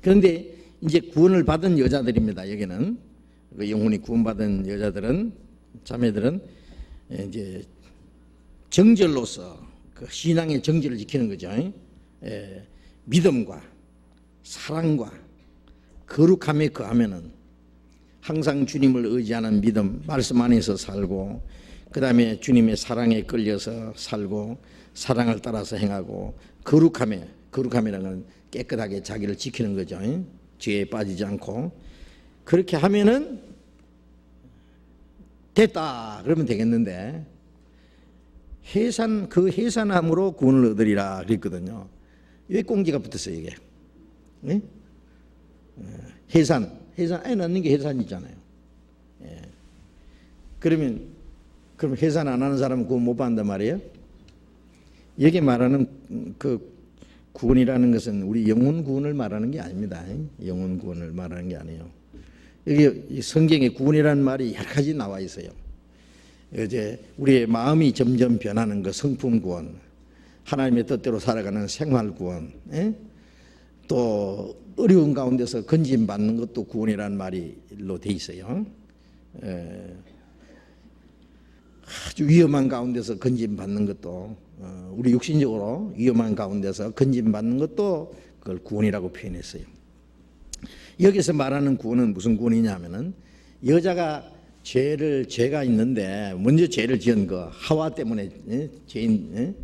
그런데 이제 구원을 받은 여자들입니다. 여기는 그 영혼이 구원받은 여자들은, 자매들은 이제 정절로서 그 신앙의 정절을 지키는 거죠. 믿음과 사랑과 거룩함에 거하면은 항상 주님을 의지하는 믿음, 말씀 안에서 살고, 그 다음에 주님의 사랑에 끌려서 살고, 사랑을 따라서 행하고, 거룩함이라는 건 깨끗하게 자기를 지키는 거죠. 죄에 빠지지 않고. 그렇게 하면은 됐다 그러면 되겠는데, 그 해산함으로 구원을 얻으리라 그랬거든요. 왜 꽁지가 붙었어요 이게? 해산 애 낳는 게 해산이잖아요. 그럼 해산 안 하는 사람은 구원 못 받는단 말이에요? 여기 말하는 그 구원이라는 것은 우리 영혼 구원을 말하는 게 아닙니다. 영혼 구원을 말하는 게 아니에요. 여기 성경에 구원이라는 말이 여러 가지 나와 있어요. 이제 우리의 마음이 점점 변하는 그 성품 구원, 하나님의 뜻대로 살아가는 생활 구원, 또 어려운 가운데서 건짐 받는 것도 구원이라는 말로 돼 있어요. 아주 위험한 가운데서 건짐 받는 것도, 우리 육신적으로 위험한 가운데서 건짐 받는 것도 그걸 구원이라고 표현했어요. 여기서 말하는 구원은 무슨 구원이냐면은, 여자가 죄가 있는데 먼저 죄를 지은 거 하와 때문에 죄인,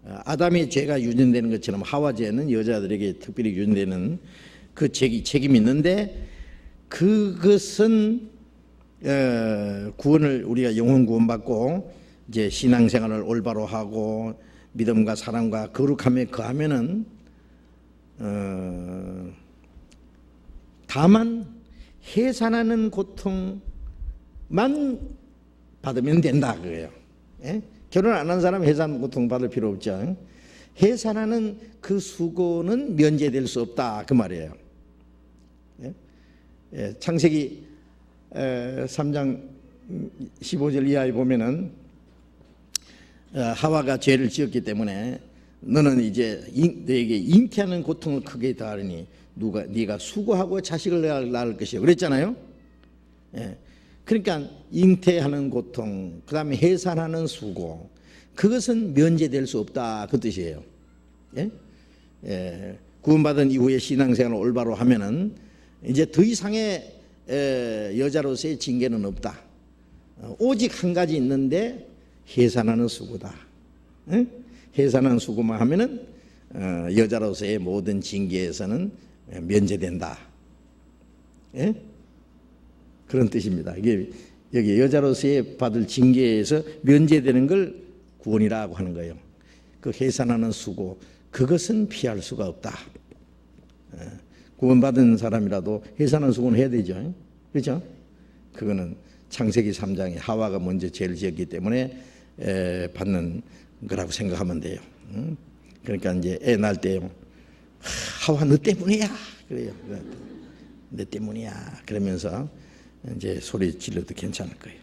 아담의 죄가 유전되는 것처럼 하와 죄는 여자들에게 특별히 유전되는 그 책임이 있는데, 그것은 구원을 우리가 영혼 구원받고 이제 신앙생활을 올바로 하고 믿음과 사랑과 거룩함에 거하면은 다만 해산하는 고통만 받으면 된다 그거예요. 결혼 안 한 사람 해산 고통 받을 필요 없죠. 해산하는 그 수고는 면제될 수 없다 그 말이에요. 창세기 3장 15절 이하에 보면은 하와가 죄를 지었기 때문에 너는 이제 너에게 잉태하는 고통을 크게 더하리니 네가 수고하고 자식을 낳을 것이요 그랬잖아요. 그러니까 잉태하는 고통, 그 다음에 해산하는 수고, 그것은 면제될 수 없다 그 뜻이에요. 구원받은 이후에 신앙생활을 올바로 하면은 이제 더 이상의 여자로서의 징계는 없다. 오직 한 가지 있는데 해산하는 수고다. 해산하는 수고만 하면은 여자로서의 모든 징계에서는 면제된다. 그런 뜻입니다. 이게 여기 여자로서의 받을 징계에서 면제되는 걸 구원이라고 하는 거예요. 그 해산하는 수고, 그것은 피할 수가 없다. 구원받은 사람이라도 해산하는 수고는 해야 되죠. 그렇죠? 그거는 창세기 3장에 하와가 먼저 죄를 지었기 때문에 받는 거라고 생각하면 돼요. 그러니까 이제 애 낳을 때 하와 너 때문이야 그래요. 너 때문이야 그러면서 이제 소리 질러도 괜찮을 거예요.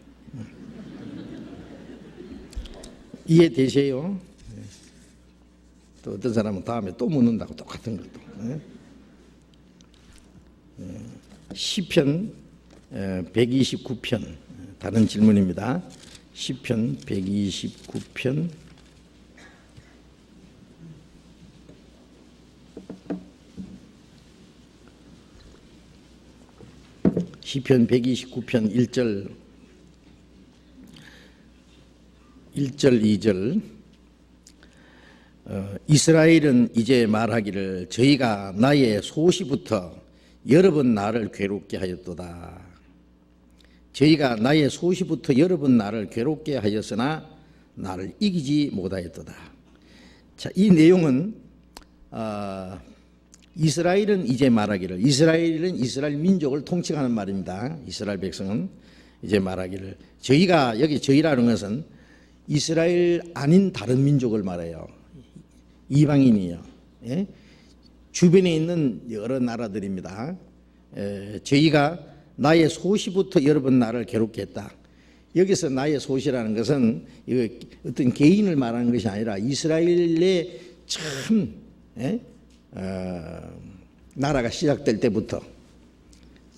이해되세요? 또 어떤 사람은 다음에 또 묻는다고 똑같은 것도. 시편 129편 다른 질문입니다. 시편 129편 시편 129편 1절 2절 이스라엘은 이제 말하기를 저희가 나의 소시부터 여러 번 나를 괴롭게 하였도다. 저희가 나의 소시부터 여러 번 나를 괴롭게 하였으나 나를 이기지 못하였도다. 자, 이 내용은 이스라엘은 이제 말하기를, 이스라엘은 이스라엘 민족을 통칭하는 말입니다. 이스라엘 백성은 이제 말하기를, 저희가, 여기 저희라는 것은 이스라엘 아닌 다른 민족을 말해요. 이방인이요. 예? 주변에 있는 여러 나라들입니다. 저희가 나의 소시부터 여러 번 나를 괴롭게 했다. 여기서 나의 소시라는 것은 어떤 개인을 말하는 것이 아니라 이스라엘의 처음 나라가 시작될 때부터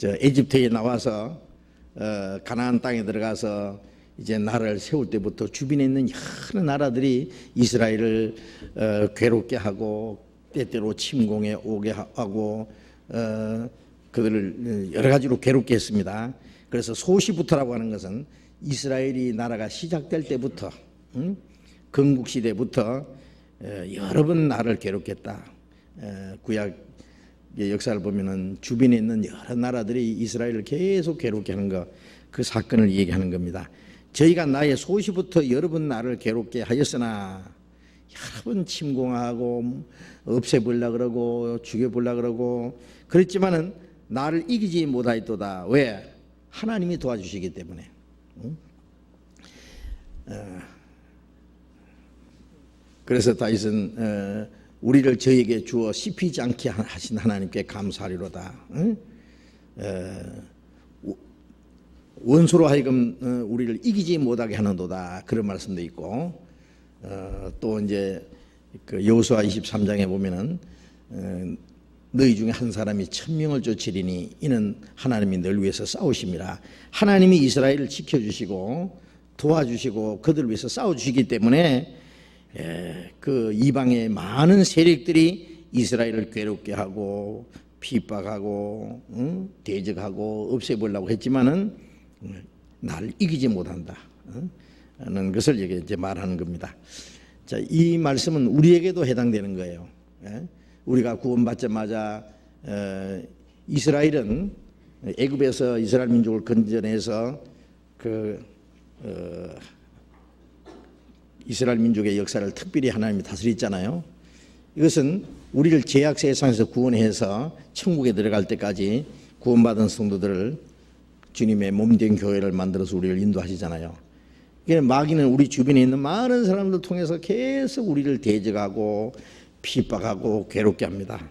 에집트에 나와서 가나안 땅에 들어가서 이제 나라를 세울 때부터 주변에 있는 여러 나라들이 이스라엘을 괴롭게 하고 때때로 침공해 오게 하고 그들을 여러 가지로 괴롭게 했습니다. 그래서 소시부터라고 하는 것은 이스라엘이 나라가 시작될 때부터 건국 시대부터 여러 번 나를 괴롭혔다. 구약의 역사를 보면은 주변에 있는 여러 나라들이 이스라엘을 계속 괴롭게 하는 것, 그 사건을 얘기하는 겁니다. 저희가 나의 소시부터 여러 번 나를 괴롭게 하였으나 여러 번 침공하고 없애보려고 그러고 죽여보려고 그러고 그랬지만은 나를 이기지 못하였도다. 왜? 하나님이 도와주시기 때문에. 그래서 다윗은 우리를 저에게 주어 씹히지 않게 하신 하나님께 감사하리로다. 원수로 하여금 우리를 이기지 못하게 하는도다. 그런 말씀도 있고 또 이제 그 여호수아 23장에 보면은 너희 중에 한 사람이 1000명을 쫓으리니 이는 하나님이 널 위해서 싸우심이라. 하나님이 이스라엘을 지켜주시고 도와주시고 그들을 위해서 싸워주시기 때문에 그 이방의 많은 세력들이 이스라엘을 괴롭게 하고 핍박하고 대적하고 없애보려고 했지만은 나를 이기지 못한다 는 것을 이제 말하는 겁니다. 자, 이 말씀은 우리에게도 해당되는 거예요. 우리가 구원받자마자 이스라엘은 애굽에서 이스라엘 민족을 건져내서 이스라엘 민족의 역사를 특별히 하나님이 다스렸잖아요. 이것은 우리를 죄악 세상에서 구원해서 천국에 들어갈 때까지 구원받은 성도들을 주님의 몸된 교회를 만들어서 우리를 인도하시잖아요. 마귀는 우리 주변에 있는 많은 사람들 통해서 계속 우리를 대적하고 핍박하고 괴롭게 합니다.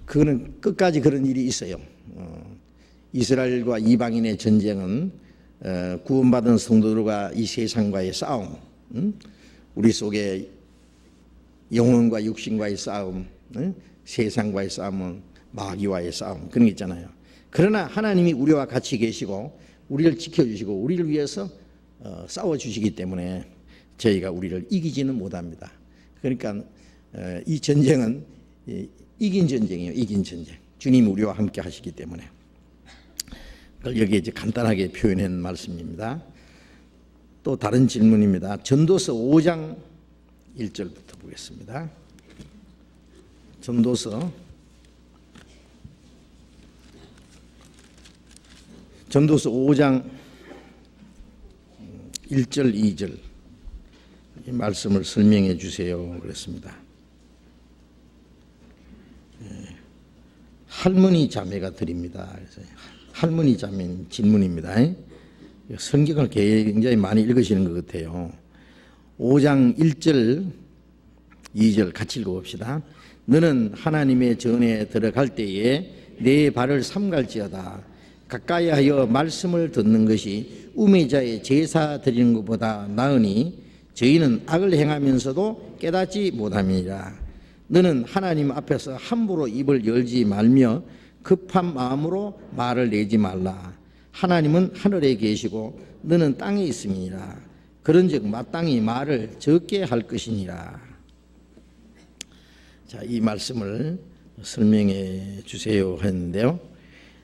그거는 끝까지 그런 일이 있어요. 이스라엘과 이방인의 전쟁은 구원받은 성도들과 이 세상과의 싸움, 우리 속에 영혼과 육신과의 싸움, 세상과의 싸움은 마귀와의 싸움, 그런 게 있잖아요. 그러나 하나님이 우리와 같이 계시고 우리를 지켜주시고 우리를 위해서 싸워주시기 때문에 저희가 우리를 이기지는 못합니다. 그러니까 이 전쟁은 이긴 전쟁이에요. 이긴 전쟁. 주님이 우리와 함께 하시기 때문에. 그걸 여기에 이제 간단하게 표현한 말씀입니다. 또 다른 질문입니다. 전도서 5장 1절부터 보겠습니다. 전도서 5장 1절 2절 이 말씀을 설명해 주세요 그랬습니다. 할머니 자매가 드립니다. 그래서 할머니 자매 질문입니다. 성경을 굉장히 많이 읽으시는 것 같아요. 5장 1절 2절 같이 읽어봅시다. 너는 하나님의 전에 들어갈 때에 내 발을 삼갈지어다. 가까이 하여 말씀을 듣는 것이 우매자의 제사 드리는 것보다 나으니 저희는 악을 행하면서도 깨닫지 못함이니라. 너는 하나님 앞에서 함부로 입을 열지 말며 급한 마음으로 말을 내지 말라. 하나님은 하늘에 계시고 너는 땅에 있음이니라. 그런즉 마땅히 말을 적게 할 것이니라. 자, 이 말씀을 설명해 주세요 했는데요.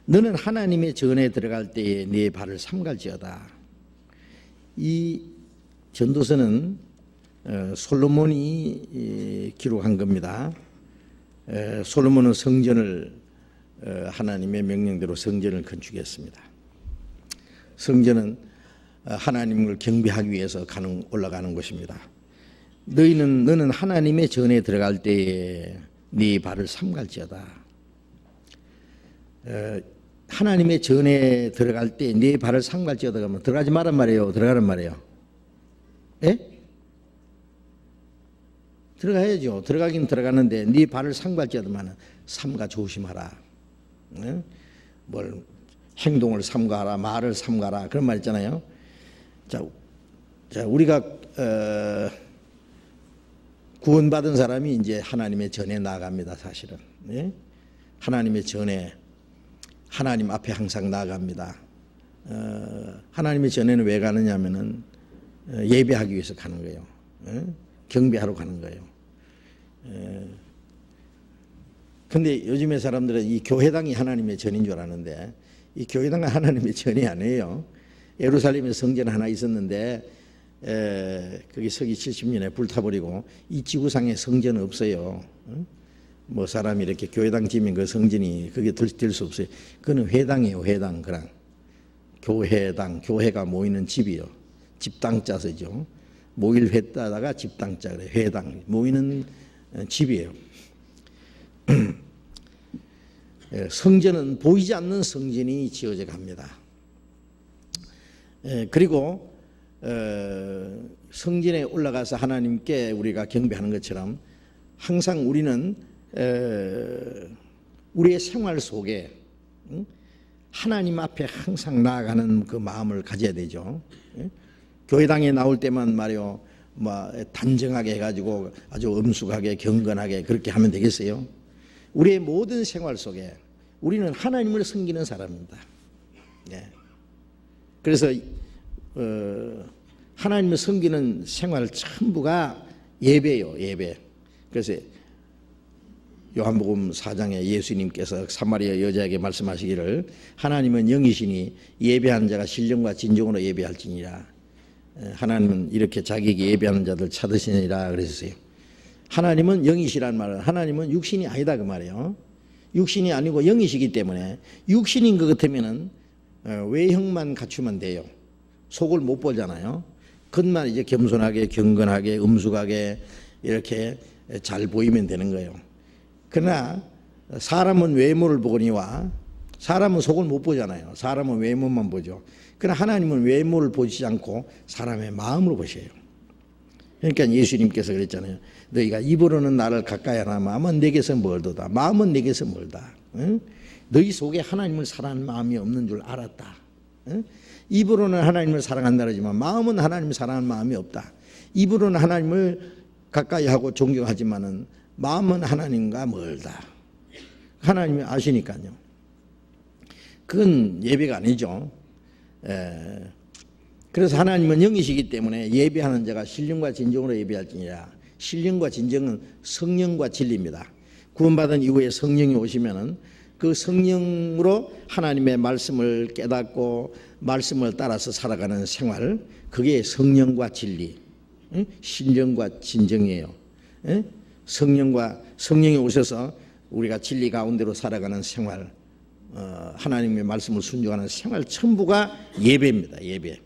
너는 하나님의 전에 들어갈 때에 네 발을 삼갈지어다. 이 전도서는 솔로몬이 기록한 겁니다. 솔로몬은 성전을 하나님의 명령대로 성전을 건축했습니다. 성전은 하나님을 경배하기 위해서 올라가는 곳입니다. 너는 하나님의 전에 들어갈 때에 네 발을 삼갈지어다. 하나님의 전에 들어갈 때 네 발을 삼갈지어다 하면 들어가지 말란 말이에요, 들어가란 말이에요? 예? 들어가야죠. 들어가긴 들어가는데 네 발을 삼갈지어다만 삼가 조심하라. 예? 뭘 행동을 삼가라, 말을 삼가라 그런 말 있잖아요. 자 우리가 구원받은 사람이 이제 하나님의 전에 나아갑니다. 사실은 예? 하나님의 전에 하나님 앞에 항상 나아갑니다. 하나님의 전에는 왜 가느냐면은 예배하기 위해서 가는 거예요. 예? 경배하러 가는 거예요. 근데 요즘의 사람들은 이 교회당이 하나님의 전인 줄 아는데 이 교회당은 하나님의 전이 아니에요. 예루살렘에 성전 하나 있었는데 그게 서기 70년에 불타버리고 이 지구상에 성전은 없어요. 뭐 사람이 이렇게 교회당 지면 그 성전이 그게 될 수 없어요. 그거는 회당이에요. 회당. 그랑 교회당, 교회가 모이는 집이요. 집당자 쓰죠. 모일 회다가 집당자 그래. 회당 모이는 집이에요. 성전은 보이지 않는 성전이 지어져 갑니다. 그리고 성전에 올라가서 하나님께 우리가 경배하는 것처럼 항상 우리는 우리의 생활 속에 하나님 앞에 항상 나아가는 그 마음을 가져야 되죠. 교회당에 나올 때만 말이요, 단정하게 해가지고 아주 엄숙하게 경건하게 그렇게 하면 되겠어요? 우리의 모든 생활 속에 우리는 하나님을 섬기는 사람입니다. 그래서 하나님을 섬기는 생활 전부가 예배예요. 예배. 그래서 요한복음 4장에 예수님께서 사마리아 여자에게 말씀하시기를 하나님은 영이시니 예배하는 자가 신령과 진정으로 예배할지니라. 하나님은 이렇게 자기에게 예배하는 자들 찾으시니라 그랬어요. 하나님은 영이시란 말은 하나님은 육신이 아니다 그 말이에요. 육신이 아니고 영이시기 때문에 육신인 것 같으면은 외형만 갖추면 돼요. 속을 못 보잖아요. 겉만 이제 겸손하게 경건하게 엄숙하게 이렇게 잘 보이면 되는 거예요. 그러나 사람은 외모를 보거니와 사람은 속을 못 보잖아요. 사람은 외모만 보죠. 그러나 하나님은 외모를 보시지 않고 사람의 마음을 보셔요. 그러니까 예수님께서 그랬잖아요. 너희가 입으로는 나를 가까이 하나 마음은 내게서 멀도다. 마음은 내게서 멀다. 응? 너희 속에 하나님을 사랑하는 마음이 없는 줄 알았다. 응? 입으로는 하나님을 사랑한다 그러지만 마음은 하나님을 사랑하는 마음이 없다. 입으로는 하나님을 가까이 하고 존경하지만은 마음은 하나님과 멀다. 하나님이 아시니까요. 그건 예배가 아니죠. 그래서 하나님은 영이시기 때문에 예배하는 자가 신령과 진정으로 예배할지니라. 신령과 진정은 성령과 진리입니다. 구원받은 이후에 성령이 오시면은 그 성령으로 하나님의 말씀을 깨닫고 말씀을 따라서 살아가는 생활, 그게 성령과 진리, 신령과 진정이에요. 성령이 오셔서 우리가 진리 가운데로 살아가는 생활, 하나님의 말씀을 순종하는 생활 전부가 예배입니다. 예배.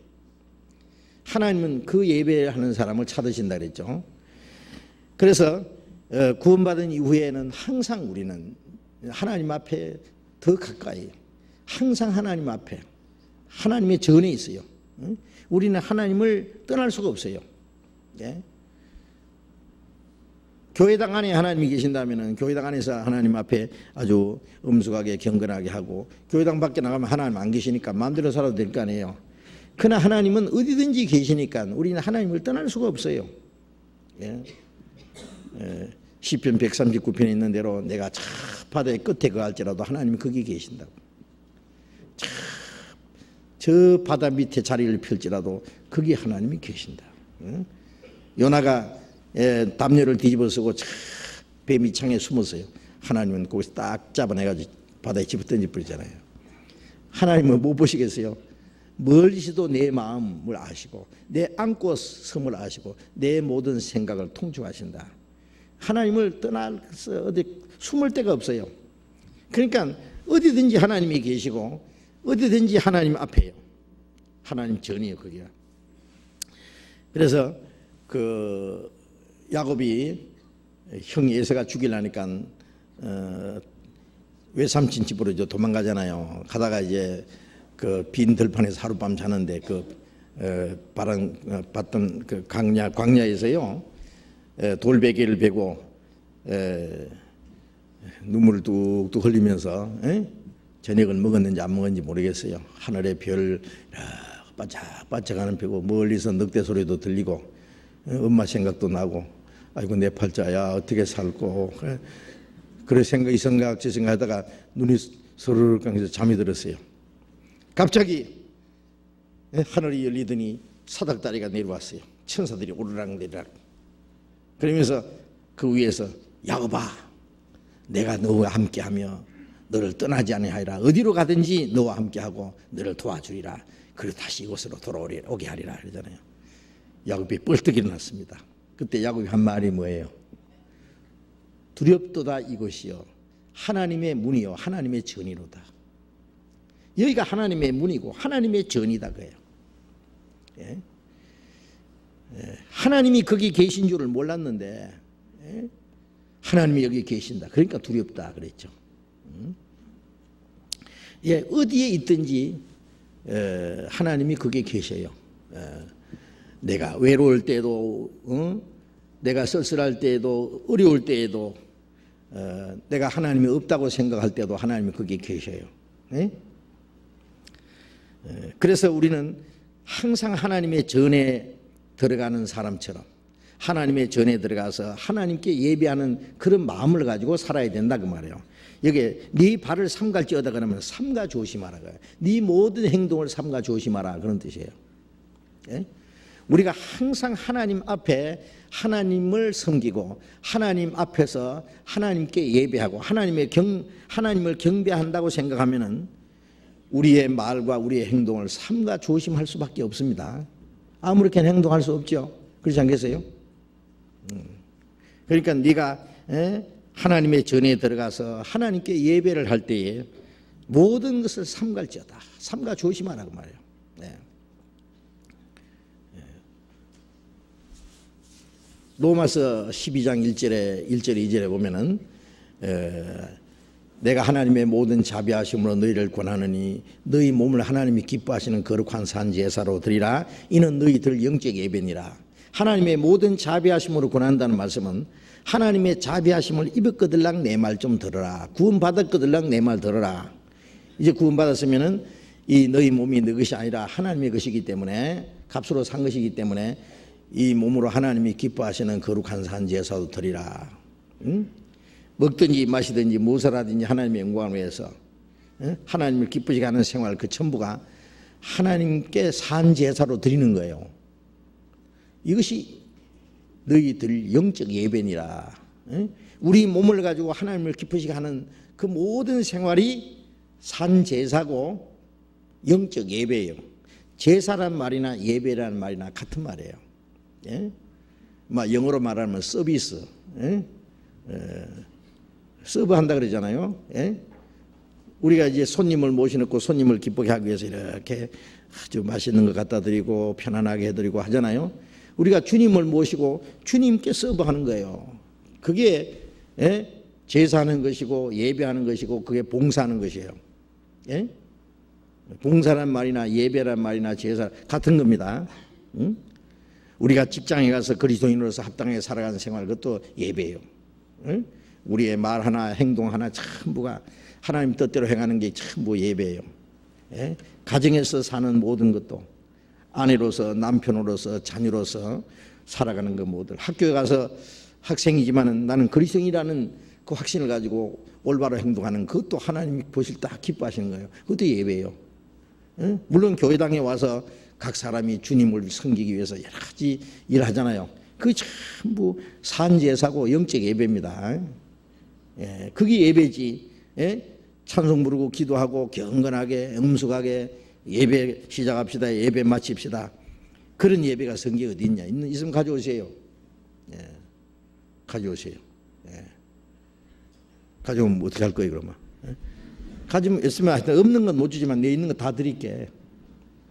하나님은 그 예배하는 사람을 찾으신다 그랬죠. 그래서 구원받은 이후에는 항상 우리는 하나님 앞에 더 가까이, 항상 하나님 앞에 하나님의 전에 있어요. 우리는 하나님을 떠날 수가 없어요. 교회당 안에 하나님이 계신다면 교회당 안에서 하나님 앞에 아주 엄숙하게 경건하게 하고, 교회당 밖에 나가면 하나님 안 계시니까 마음대로 살아도 될 거 아니에요. 그러나 하나님은 어디든지 계시니까 우리는 하나님을 떠날 수가 없어요. 시편 139편에 있는 대로 내가 저 바다의 끝에 거할지라도 하나님이 거기 계신다고. 저 바다 밑에 자리를 펼지라도 거기 하나님이 계신다. 요나가 담요를 뒤집어 쓰고 뱀이 창에 숨었어요. 하나님은 거기서 딱 잡아내가지고 바다에 집어 던져버리잖아요. 하나님은 못 보시겠어요? 멀리서도 내 마음을 아시고 내 안고 섬을 아시고 내 모든 생각을 통촉하신다. 하나님을 떠나서 어디 숨을 데가 없어요. 그러니까 어디든지 하나님이 계시고 어디든지 하나님 앞에요. 하나님 전이에요, 거기가. 그래서 그 야곱이 형 에서가 죽이려니까 외삼촌 집으로 이제 도망가잖아요. 가다가 이제 그 빈 들판에서 하룻밤 자는데 그 바람 받던 그 광야에서요 돌베개를 베고 눈물을 뚝뚝 흘리면서 저녁을 먹었는지 안 먹었는지 모르겠어요. 하늘의 별 반짝반짝하는 펴고 멀리서 늑대 소리도 들리고 엄마 생각도 나고 아이고 내 팔자야 어떻게 살고 그런 생각 이 생각 저 생각하다가 눈이 서르르 감겨서 잠이 들었어요. 갑자기 하늘이 열리더니 사닥다리가 내려왔어요. 천사들이 오르락 내리락. 그러면서 그 위에서 야곱아 내가 너와 함께하며 너를 떠나지 아니하리라. 어디로 가든지 너와 함께하고 너를 도와주리라. 그리고 다시 이곳으로 돌아오게 하리라 그러잖아요. 야곱이 뻘떡 일어났습니다. 그때 야곱이 한 말이 뭐예요? 두렵도다 이것이요 하나님의 문이요 하나님의 전이로다. 여기가 하나님의 문이고 하나님의 전이다 그예요. 예? 하나님이 거기 계신 줄을 몰랐는데 하나님이 여기 계신다. 그러니까 두렵다 그랬죠. 예, 어디에 있든지 하나님이 거기에 계셔요. 내가 외로울 때도 내가 쓸쓸할 때에도 어려울 때에도 내가 하나님이 없다고 생각할 때도 하나님이 거기에 계셔요. 그래서 우리는 항상 하나님의 전에 들어가는 사람처럼 하나님의 전에 들어가서 하나님께 예배하는 그런 마음을 가지고 살아야 된다 그 말이에요. 여기에 네 발을 삼갈지어다 그러면 삼가 조심하라. 네 모든 행동을 삼가 조심하라 그런 뜻이에요. 예? 우리가 항상 하나님 앞에 하나님을 섬기고 하나님 앞에서 하나님께 예배하고 하나님을 경배한다고 생각하면은 우리의 말과 우리의 행동을 삼가 조심할 수밖에 없습니다. 아무렇게나 행동할 수 없죠. 그렇지 않겠어요? 그러니까 네가 하나님의 전에 들어가서 하나님께 예배를 할 때에 모든 것을 삼갈지어다. 삼가 조심하라고 말해요. 네. 로마서 12장 1절에 2절에 보면은 내가 하나님의 모든 자비하심으로 너희를 권하느니 너희 몸을 하나님이 기뻐하시는 거룩한 산 제사로 드리라. 이는 너희들 영적 예배니라. 하나님의 모든 자비하심으로 권한다는 말씀은 하나님의 자비하심을 입었거들랑 내 말 좀 들어라. 구원받았거들랑 내 말 들어라. 이제 구원받았으면은 이 너희 몸이 너 것이 아니라 하나님의 것이기 때문에 값으로 산 것이기 때문에 이 몸으로 하나님이 기뻐하시는 거룩한 산 제사도 드리라. 응? 먹든지 마시든지 무엇을 하든지 하나님의 영광을 위해서 하나님을 기쁘시게 하는 생활 그 전부가 하나님께 산 제사로 드리는 거예요. 이것이 너희들 영적 예배니라. 우리 몸을 가지고 하나님을 기쁘시게 하는 그 모든 생활이 산 제사고 영적 예배예요. 제사란 말이나 예배란 말이나 같은 말이에요. 예? 영어로 말하면 서비스. 서브한다 그러잖아요. 예? 우리가 이제 손님을 모셔놓고 손님을 기쁘게 하기 위해서 이렇게 아주 맛있는 거 갖다 드리고 편안하게 해드리고 하잖아요. 우리가 주님을 모시고 주님께 서브하는 거예요. 그게 제사하는 것이고 예배하는 것이고 그게 봉사하는 것이에요. 예? 봉사란 말이나 예배란 말이나 제사 같은 겁니다. 응? 우리가 직장에 가서 그리스도인으로서 합당하게 살아가는 생활 그것도 예배예요. 응? 우리의 말 하나 행동 하나 전부가 하나님 뜻대로 행하는 게 전부 예배예요. 예? 가정에서 사는 모든 것도 아내로서 남편으로서 자녀로서 살아가는 것 모든 학교에 가서 학생이지만은 나는 그리스도인이라는 그 확신을 가지고 올바로 행동하는 그것도 하나님이 보실 때 기뻐하시는 거예요. 그것도 예배예요. 예? 물론 교회당에 와서 각 사람이 주님을 섬기기 위해서 여러 가지 일하잖아요. 그게 전부 산제사고 영적 예배입니다. 예, 그게 예배지. 예? 찬송 부르고 기도하고 경건하게 엄숙하게 예배 시작합시다. 예배 마칩시다. 그런 예배가 성경에 어디 있냐? 있으면 가져오세요. 예. 가져오세요. 예. 가져오면 어떻게 할 거예요, 그러면? 예? 가지면 있으면 하여튼 없는 건 못 주지만 내 있는 거 다 드릴게.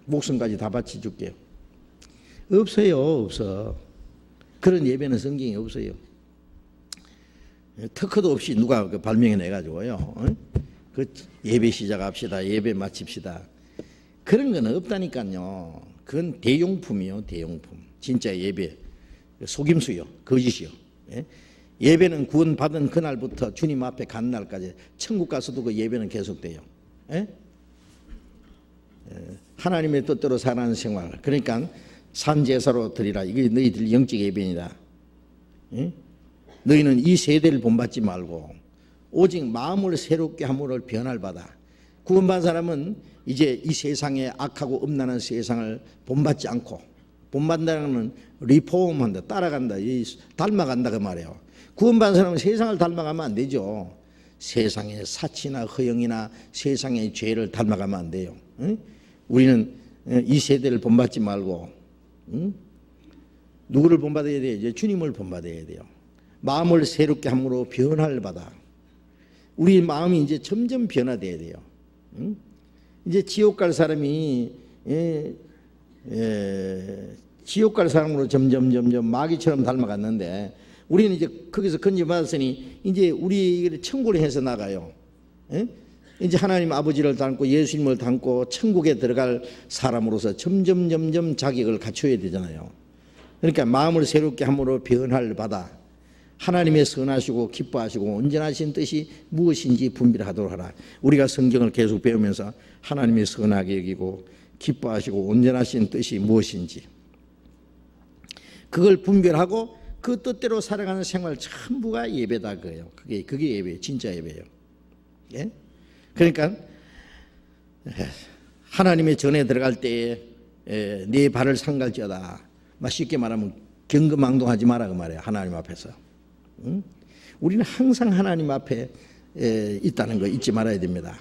목숨까지 다 바쳐줄게요. 없어요, 없어. 그런 예배는 성경에 없어요. 특허도 없이 누가 발명해내가지고요. 그 예배 시작합시다. 예배 마칩시다. 그런 건 없다니까요. 그건 대용품이요, 대용품. 진짜 예배. 속임수요, 거짓이요. 예배는 구원받은 그날부터 주님 앞에 간 날까지 천국 가서도 그 예배는 계속돼요. 하나님의 뜻대로 사는 생활. 그러니까 산제사로 드리라. 이게 너희들 영적 예배이다. 너희는 이 세대를 본받지 말고 오직 마음을 새롭게 함으로 변화를 받아. 구원받은 사람은 이제 이 세상에 악하고 음란한 세상을 본받지 않고, 본받는다는 건 리폼한다, 따라간다, 닮아간다 그 말이에요. 구원받은 사람은 세상을 닮아가면 안 되죠. 세상의 사치나 허영이나 세상의 죄를 닮아가면 안 돼요. 우리는 이 세대를 본받지 말고 누구를 본받아야 돼요? 이제 주님을 본받아야 돼요. 마음을 새롭게 함으로 변화를 받아. 우리 마음이 이제 점점 변화돼야 돼요. 이제 지옥 갈 사람이 지옥 갈 사람으로 점점 마귀처럼 닮아갔는데 우리는 이제 거기서 건져받았으니 이제 우리를 천국을 해서 나가요. 이제 하나님 아버지를 닮고 예수님을 닮고 천국에 들어갈 사람으로서 점점 자격을 갖춰야 되잖아요. 그러니까 마음을 새롭게 함으로 변화를 받아 하나님의 선하시고 기뻐하시고 온전하신 뜻이 무엇인지 분별하도록 하라. 우리가 성경을 계속 배우면서 하나님의 선하게 여기고 기뻐하시고 온전하신 뜻이 무엇인지 그걸 분별하고 그 뜻대로 살아가는 생활 전부가 예배다 그예요. 그게 예배예요. 진짜 예배예요. 예? 그러니까 하나님의 전에 들어갈 때에 네 발을 상갈지어다. 쉽게 말하면 경거망동하지 마라 그 말이에요. 하나님 앞에서. 우리는 항상 하나님 앞에 있다는 거 잊지 말아야 됩니다.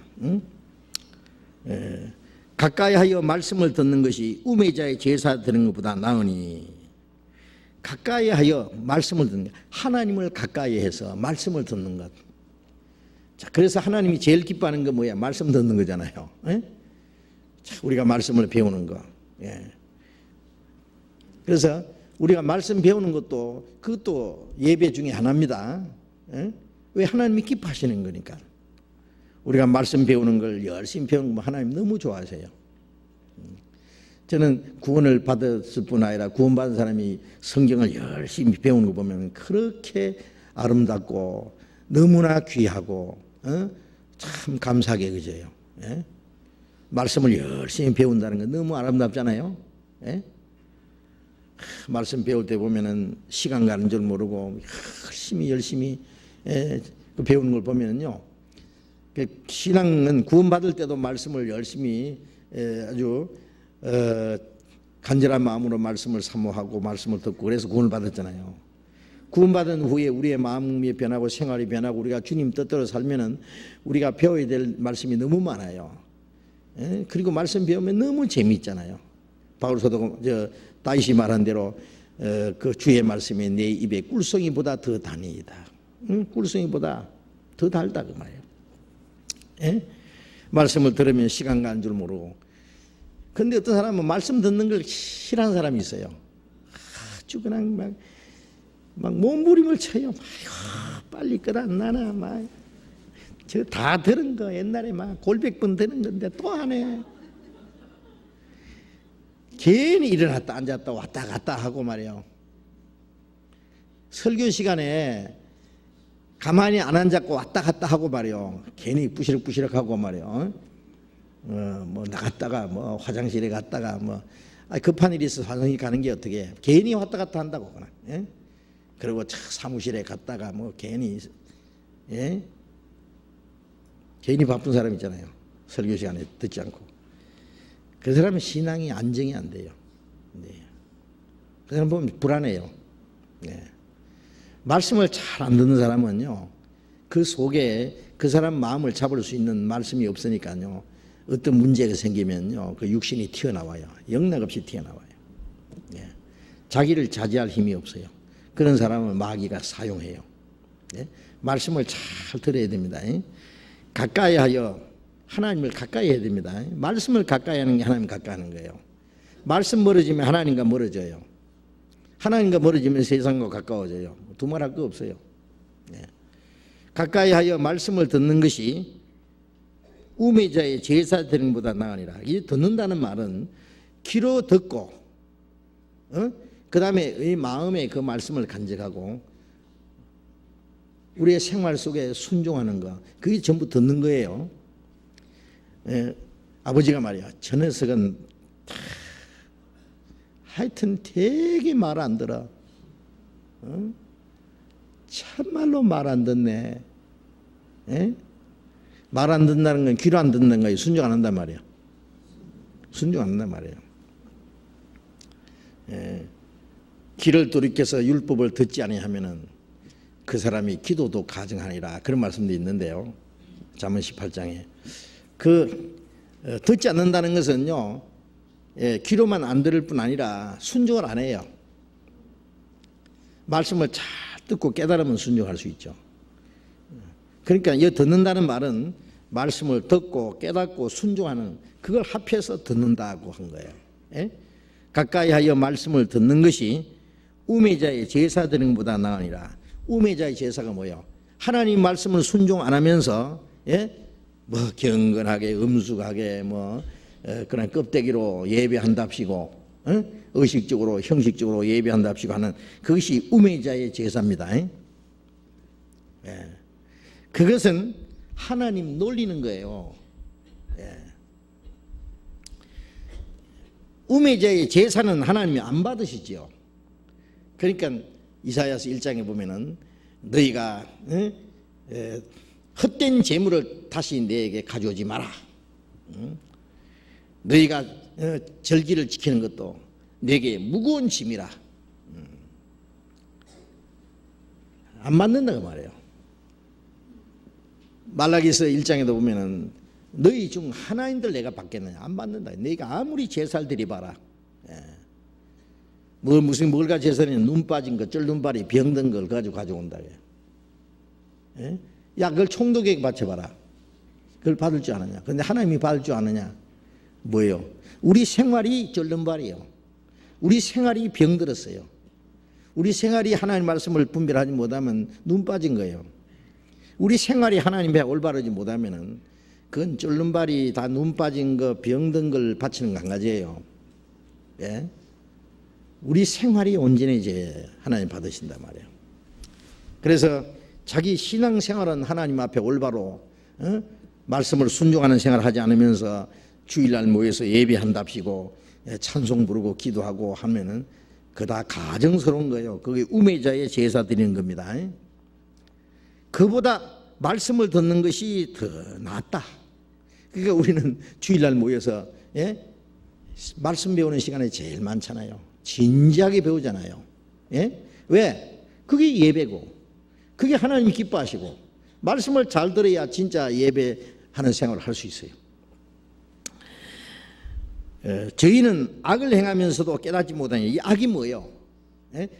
가까이 하여 말씀을 듣는 것이 우매자의 제사 드리는 것보다 나으니 가까이 하여 말씀을 듣는 것, 하나님을 가까이 해서 말씀을 듣는 것. 자, 그래서 하나님이 제일 기뻐하는 거 뭐야? 말씀 듣는 거잖아요. 자, 우리가 말씀을 배우는 거. 예. 그래서 우리가 말씀 배우는 것도 그것도 예배 중에 하나입니다. 왜? 하나님이 기뻐하시는 거니까. 우리가 말씀 배우는 걸 열심히 배우는 거 하나님 너무 좋아하세요. 저는 구원을 받았을 뿐 아니라 구원받은 사람이 성경을 열심히 배우는 거 보면 그렇게 아름답고 너무나 귀하고 참 감사하게 그져요. 말씀을 열심히 배운다는 건 너무 아름답잖아요. 말씀 배울 때 보면은 시간 가는 줄 모르고 열심히 배우는 걸 보면은요. 신앙은 구원받을 때도 말씀을 열심히 아주 간절한 마음으로 말씀을 사모하고 말씀을 듣고 그래서 구원을 받았잖아요. 구원받은 후에 우리의 마음이 변하고 생활이 변하고 우리가 주님 뜻대로 살면은 우리가 배워야 될 말씀이 너무 많아요. 그리고 말씀 배우면 너무 재미있잖아요. 바울서도 다윗이 말한 대로 그 주의 말씀이 내 입에 꿀송이보다 더 다니이다. 꿀송이보다 더 달다 그 말이에요. 말씀을 들으면 시간 가는 줄 모르고. 근데 어떤 사람은 말씀 듣는 걸 싫어하는 사람이 있어요. 아주 그냥 막 몸부림을 쳐요. 빨리 끌어안나나 막. 저 다 들은 거 옛날에 막 골백번 들은 건데 또 하네. 괜히 일어났다 앉았다 왔다 갔다 하고 말이에요. 설교 시간에 가만히 안 앉았고 왔다 갔다 하고 말이에요. 괜히 부시럭부시럭 하고 말이에요. 뭐 나갔다가 뭐 화장실에 갔다가 뭐 급한 일이 있어서 화장실 가는 게 어떻게 해. 괜히 왔다 갔다 한다고 그냥. 그리고 사무실에 갔다가 뭐 괜히 괜히 바쁜 사람 있잖아요. 설교 시간에 듣지 않고. 그 사람은 신앙이 안정이 안 돼요. 네. 그 사람 보면 불안해요. 네. 말씀을 잘 안 듣는 사람은요, 그 속에 그 사람 마음을 잡을 수 있는 말씀이 없으니까요. 어떤 문제가 생기면요, 그 육신이 튀어나와요. 영락없이 튀어나와요. 예. 자기를 자제할 힘이 없어요. 그런 사람을 마귀가 사용해요. 예. 말씀을 잘 들어야 됩니다. 가까이 하여 하나님을 가까이 해야 됩니다. 말씀을 가까이 하는 게 하나님 가까이 하는 거예요. 말씀 멀어지면 하나님과 멀어져요. 하나님과 멀어지면 세상과 가까워져요. 두말할 거 없어요. 예. 가까이 하여 말씀을 듣는 것이 우매자의 제사 드리는 것보다 나으니라. 이 듣는다는 말은 귀로 듣고, 그 다음에 이 마음에 그 말씀을 간직하고 우리의 생활 속에 순종하는 거, 그게 전부 듣는 거예요. 예, 아버지가 말이야, 저 녀석은 하여튼 되게 말 안 들어. 참말로 말 안 듣네. 예? 말 안 듣는다는 건 귀로 안 듣는 거예요. 순종 안 한단 말이에요. 순종 안 한단 말이에요. 예. 귀를 돌이켜서 율법을 듣지 아니하면은 그 사람이 기도도 가증하니라, 그런 말씀도 있는데요. 잠언 18장에 듣지 않는다는 것은요, 예, 귀로만 안 들을 뿐 아니라 순종을 안 해요. 말씀을 잘 듣고 깨달으면 순종할 수 있죠. 그러니까 이 듣는다는 말은 말씀을 듣고 깨닫고 순종하는, 그걸 합해서 듣는다고 한 거예요. 예? 가까이 하여 말씀을 듣는 것이 우매자의 제사 드리는 것보다 나으니라. 우매자의 제사가 뭐예요? 하나님 말씀을 순종 안 하면서, 예? 뭐 경건하게 음숙하게 그런 껍데기로 예배한답시고, 의식적으로 형식적으로 예배한답시고 하는 그것이 우매자의 제사입니다. 예? 그것은 하나님 놀리는 거예요. 예. 우매자의 제사는 하나님이 안 받으시죠. 그러니까 이사야서 1장에 보면은 너희가 헛된 재물을 다시 내게 가져오지 마라. 너희가 절기를 지키는 것도 내게 무거운 짐이라. 안 맞는다고 말해요. 말라기서 1장에도 보면은 너희 중 하나인들 내가 받겠느냐. 안 받는다. 너희가 아무리 제사를 드려봐라. 뭘 가지고 제사는 눈 빠진 거, 쩔눈발이 병든 걸 가져온다. 예? 야, 그걸 총독에게 바쳐봐라. 그걸 받을 줄 아느냐. 그런데 하나님이 받을 줄 아느냐. 뭐예요? 우리 생활이 쩔눈발이에요. 우리 생활이 병들었어요. 우리 생활이 하나님 말씀을 분별하지 못하면 눈 빠진 거예요. 우리 생활이 하나님에 올바르지 못하면은 그건 쫄른발이 다 눈 빠진 거, 병든 걸 바치는 거 한 가지예요. 예? 우리 생활이 온전해져야 하나님 받으신단 말이에요. 그래서 자기 신앙 생활은 하나님 앞에 올바로 말씀을 순종하는 생활을 하지 않으면서 주일날 모여서 예배한답시고 찬송 부르고 기도하고 하면은 그거 다 가정스러운 거예요. 그게 우매자의 제사 드리는 겁니다. 그보다 말씀을 듣는 것이 더 낫다. 그러니까 우리는 주일날 모여서 말씀 배우는 시간이 제일 많잖아요. 진지하게 배우잖아요. 왜? 그게 예배고, 그게 하나님이 기뻐하시고, 말씀을 잘 들어야 진짜 예배하는 생활을 할 수 있어요. 저희는 악을 행하면서도 깨닫지 못하니, 이 악이 뭐예요?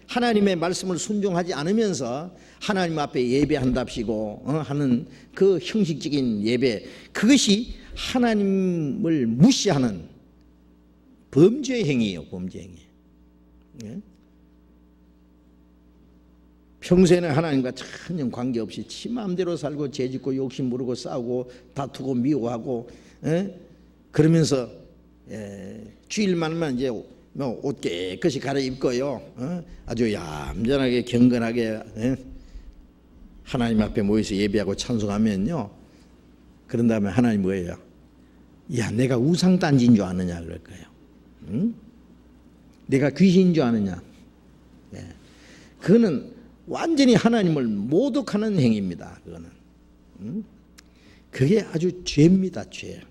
하나님의 말씀을 순종하지 않으면서 하나님 앞에 예배한답시고 하는 그 형식적인 예배, 그것이 하나님을 무시하는 범죄 행위예요. 범죄 행위. 평소에는 하나님과 전혀 관계없이 지 마음대로 살고 죄짓고 욕심 부르고 싸우고 다투고 미워하고 그러면서 주일만만 이제 옷 깨끗이 갈아입고요, 아주 얌전하게 경건하게 하나님 앞에 모여서 예배하고 찬송하면요, 그런 다음에 하나님 뭐예요? 야, 내가 우상단지인 줄 아느냐 그럴 거예요. 응? 내가 귀신인 줄 아느냐. 그거는 완전히 하나님을 모독하는 행위입니다. 그거는. 그게 아주 죄입니다. 죄.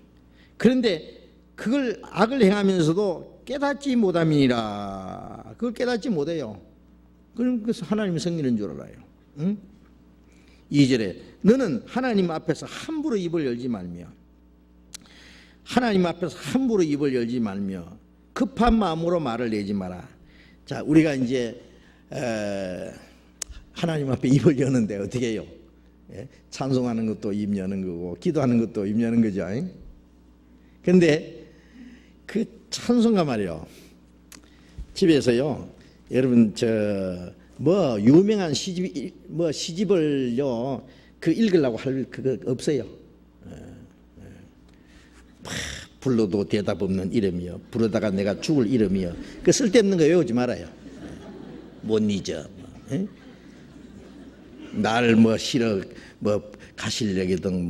그런데 그걸 악을 행하면서도 깨닫지 못함이니라. 그걸 깨닫지 못해요. 그래서 하나님이 성리는 줄 알아요. 응? 2절에 너는 하나님 앞에서 함부로 입을 열지 말며, 하나님 앞에서 함부로 입을 열지 말며 급한 마음으로 말을 내지 마라. 자, 우리가 이제 하나님 앞에 입을 여는데 어떻게 해요? 예? 찬송하는 것도 입 여는 거고 기도하는 것도 입 여는 거죠. 그런데 그 찬송가 말이요, 집에서요, 여러분 유명한 시집을요 그 읽으려고 할 그거 없어요. 불러도 대답 없는 이름이요, 부르다가 내가 죽을 이름이요, 그 쓸데없는 거 외우지 말아요. 못 잊어. 날 싫어 가실려거든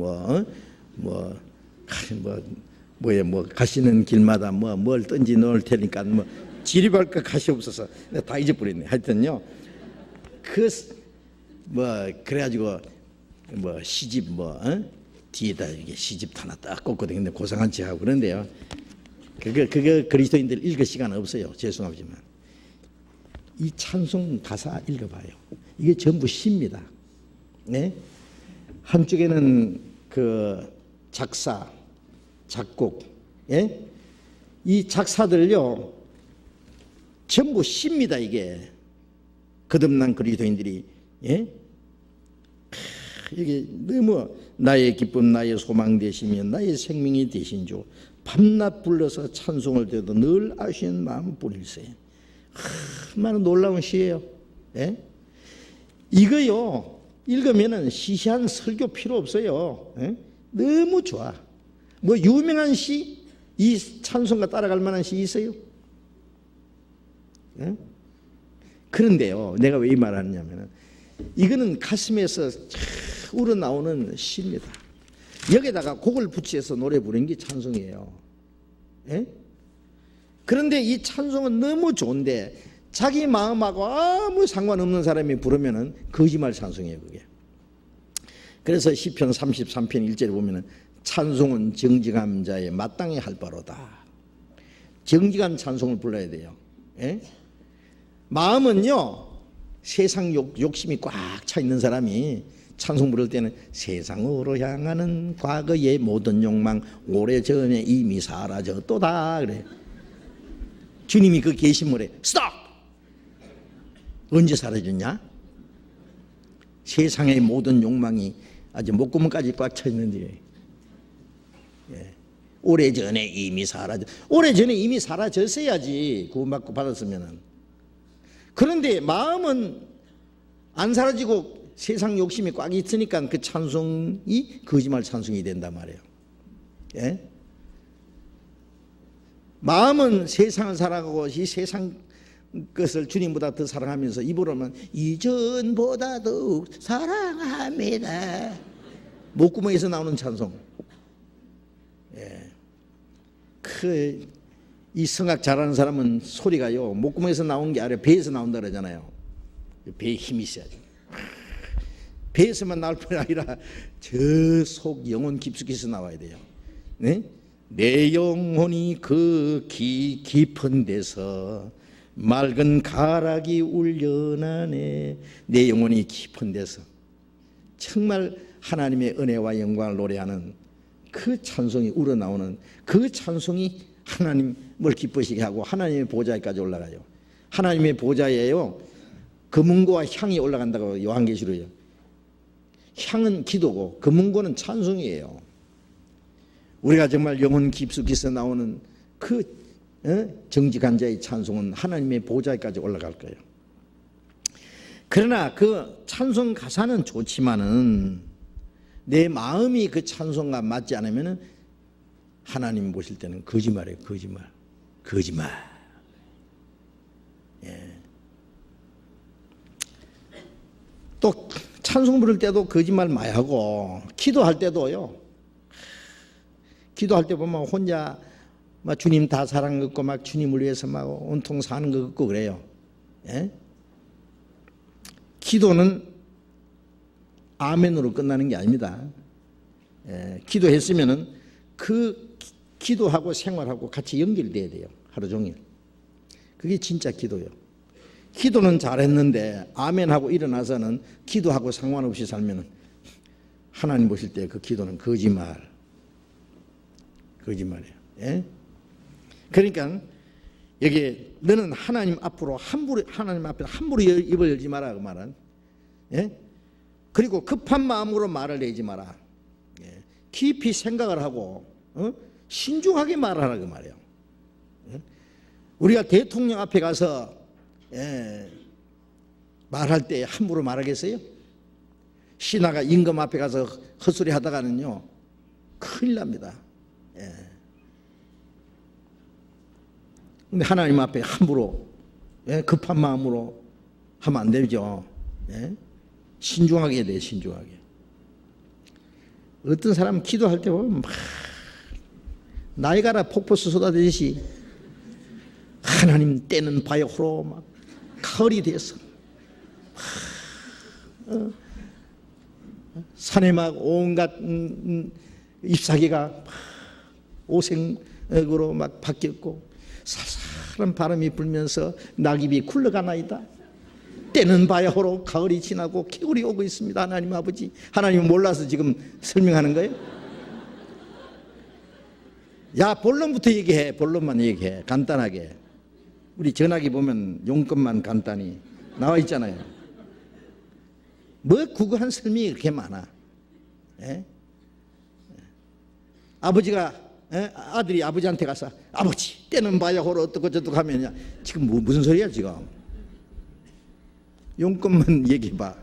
가시는 길마다 뭘 던지 놓을 테니까 지리발 것 가시옵소서. 내가 다 잊어버렸네. 하여튼요, 그래가지고 시집 뒤에다 이게 시집 하나 딱 꽂거든요. 근데 고상한 체 하고 그런데요, 그거 그리스도인들 읽을 시간 없어요. 죄송하지만 이 찬송 가사 읽어봐요. 이게 전부 시입니다. 네? 한쪽에는 그 작사, 작곡, 예? 이 작사들요 전부 시입니다. 이게 거듭난 그리스도인들이, 예? 이게 너무 나의 기쁨, 나의 소망 되시며 나의 생명이 되신 주, 밤낮 불러서 찬송을 드려도 늘 아시는 마음뿐일세. 얼마나 놀라운 시예요. 예? 이거요 읽으면은 시시한 설교 필요 없어요. 예? 너무 좋아. 유명한 시, 이 찬송가 따라갈 만한 시 있어요? 예? 그런데요, 내가 왜 이 말을 하느냐면은 이거는 가슴에서 우러나오는 시입니다. 여기다가 곡을 붙여서 노래 부르는 게 찬송이에요. 예? 그런데 이 찬송은 너무 좋은데 자기 마음하고 아무 상관없는 사람이 부르면은 거짓말 찬송이에요, 그게. 그래서 시편 33편 1절에 보면은 찬송은 정직한 자의 마땅히 할 바로다. 정직한 찬송을 불러야 돼요. 예? 마음은요, 세상 욕심이 꽉 차 있는 사람이 찬송 부를 때는 세상으로 향하는 과거의 모든 욕망 오래전에 이미 사라졌도다 그래. 주님이 그 계시물에 스톱! 언제 사라졌냐? 세상의 모든 욕망이 아주 목구멍까지 꽉 차 있는데, 예. 오래전에 이미 사라졌어야지 구원받고 받았으면은. 그런데 마음은 안 사라지고 세상 욕심이 꽉 있으니까 그 찬송이 거짓말 찬송이 된단 말이에요. 예? 마음은 세상을 사랑하고 이 세상 것을 주님보다 더 사랑하면서 입으로는 이전보다 더욱 사랑합니다. 목구멍에서 나오는 찬송. 예. 이 성악 잘하는 사람은 소리가요 목구멍에서 나오는 게 아니라 배에서 나온다 그러잖아요. 배에 힘이 있어야지. 배에서만 나올 뿐 아니라 저 속 영혼 깊숙이서 나와야 돼요. 네? 내 영혼이 그 깊은 데서 맑은 가락이 울려나네. 내 영혼이 깊은 데서 정말 하나님의 은혜와 영광을 노래하는 그 찬송이 우러나오는 그 찬송이 하나님을 기쁘시게 하고 하나님의 보좌에까지 올라가요. 하나님의 보좌에요 금은고와 향이 올라간다고 요한계시록이요. 향은 기도고 금은고는 찬송이에요. 우리가 정말 영혼 깊숙이서 나오는 그 정직한 자의 찬송은 하나님의 보좌에까지 올라갈 거예요. 그러나 그 찬송 가사는 좋지만은 내 마음이 그 찬송과 맞지 않으면은 하나님 보실 때는 거짓말이에요. 거짓말. 예. 또 찬송 부를 때도 거짓말 많이 하고 기도할 때도요. 기도할 때 보면 혼자 막 주님 다 사랑 긋고 막 주님을 위해서 막 온통 사는 것 같고 그래요. 예? 기도는 아멘으로 끝나는 게 아닙니다. 예, 기도했으면은 그 기도하고 생활하고 같이 연결돼야 돼요. 하루 종일. 그게 진짜 기도예요. 기도는 잘했는데 아멘하고 일어나서는 기도하고 상관없이 살면 하나님 보실 때 그 기도는 거짓말이에요. 예? 그러니까 여기 너는 하나님 앞에 함부로 입을 열지 마라 그 말은. 예? 그리고 급한 마음으로 말을 내지 마라. 예? 깊이 생각을 하고 신중하게 말하라 그 말이에요. 예? 우리가 대통령 앞에 가서 말할 때 함부로 말하겠어요? 신하가 임금 앞에 가서 헛소리 하다가는요 큰일 납니다. 근데 하나님 앞에 함부로 급한 마음으로 하면 안 되죠. 신중하게 해야 돼요. 신중하게. 어떤 사람 기도할 때 보면 막 나이가라 폭포수 쏟아지듯이 하나님 때는 바요 호로 막 가을이 돼서 산에 막 온갖 잎사귀가 오색으로 막 바뀌었고 살살한 바람이 불면서 낙엽이 굴러가나이다. 때는 바야 호로 가을이 지나고 겨울이 오고 있습니다. 하나님 아버지. 하나님 몰라서 지금 설명하는 거예요? 야, 본론부터 얘기해. 본론만 얘기해. 간단하게. 우리 전화기 보면 용건만 간단히 나와 있잖아요. 뭐 구구한 설명이 그렇게 많아. 아버지가 아들이 아버지한테 가서 아버지 때는 봐야 호로 어떻고 저떻고 하면 지금 무슨 소리야 지금. 용건만 얘기해봐.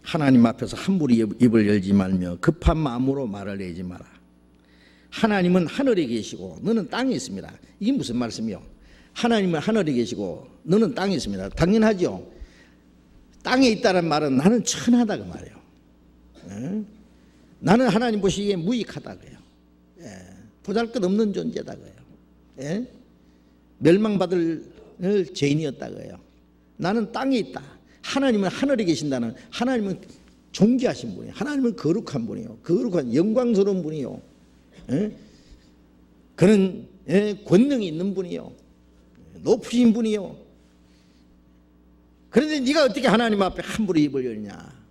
하나님 앞에서 함부로 입을 열지 말며 급한 마음으로 말을 내지 마라. 하나님은 하늘에 계시고 너는 땅에 있습니다. 이게 무슨 말씀이요? 하나님은 하늘에 계시고 너는 땅에 있습니다. 당연하죠. 땅에 있다는 말은 나는 천하다 그 말이에요. 나는 하나님 보시기에 무익하다 그래요. 보잘것없는 존재다 그래요. 멸망받을 죄인이었다 그래요. 나는 땅에 있다. 하나님은 하늘에 계신다는, 하나님은 존귀하신 분이에요. 하나님은 거룩한 분이에요. 거룩한 영광스러운 분이요. 그는 권능이 있는 분이요. 높으신 분이요. 그런데 네가 어떻게 하나님 앞에 함부로 입을 열냐?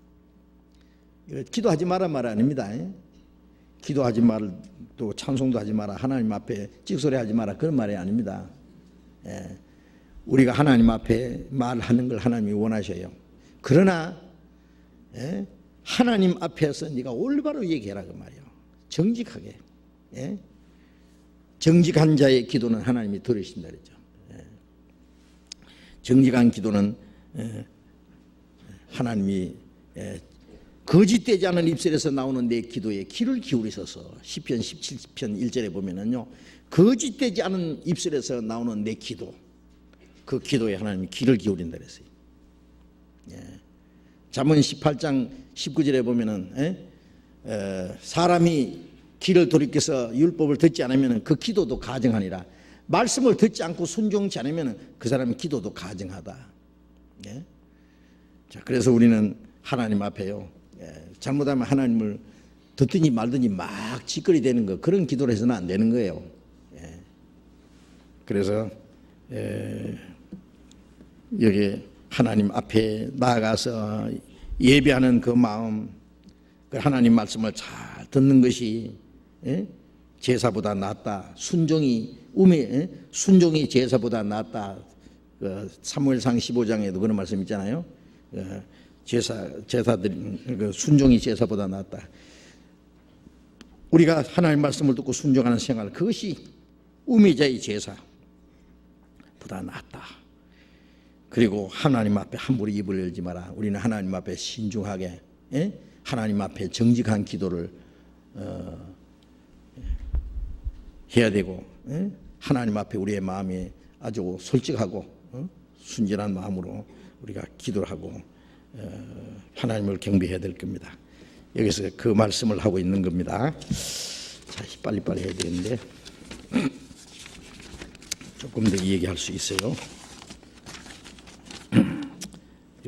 기도하지 마라 말 아닙니다. 기도하지 마라, 또 찬송도 하지 마라, 하나님 앞에 찍소리하지 마라, 그런 말이 아닙니다. 우리가 하나님 앞에 말하는 걸 하나님이 원하셔요. 그러나 하나님 앞에서 네가 올바로 얘기해라 그 말이에요. 정직하게. 정직한 자의 기도는 하나님이 들으신다 그랬죠. 정직한 기도는 하나님이 거짓되지 않은 입술에서 나오는 내 기도에 귀를 기울이셔서 시편 17편 1절에 보면은요, 거짓되지 않은 입술에서 나오는 내 기도, 그 기도에 하나님이 귀를 기울인다 그랬어요. 잠언 18장 19절에 보면은 사람이 귀를 돌이켜서 율법을 듣지 않으면 그 기도도 가증하니라. 말씀을 듣지 않고 순종치 않으면 그 사람의 기도도 가증하다. 자, 그래서 우리는 하나님 앞에요, 잘못하면 하나님을 듣든지 말든지 막 짓거리 되는 거, 그런 기도를 해서는 안 되는 거예요. 그래서 여기 하나님 앞에 나아가서 예배하는 그 마음, 그 하나님 말씀을 잘 듣는 것이 제사보다 낫다. 순종이 제사보다 낫다. 그 사무엘상 15장에도 그런 말씀 있잖아요. 제사들 순종이 제사보다 낫다. 우리가 하나님 말씀을 듣고 순종하는 생활, 그것이 우매자의 제사보다 낫다. 그리고 하나님 앞에 함부로 입을 열지 마라. 우리는 하나님 앞에 신중하게, 하나님 앞에 정직한 기도를 해야 되고, 하나님 앞에 우리의 마음이 아주 솔직하고 순진한 마음으로 우리가 기도를 하고 하나님을 경배해야 될 겁니다. 여기서 그 말씀을 하고 있는 겁니다. 자, 빨리빨리 해야 되는데 조금 더 얘기할 수 있어요.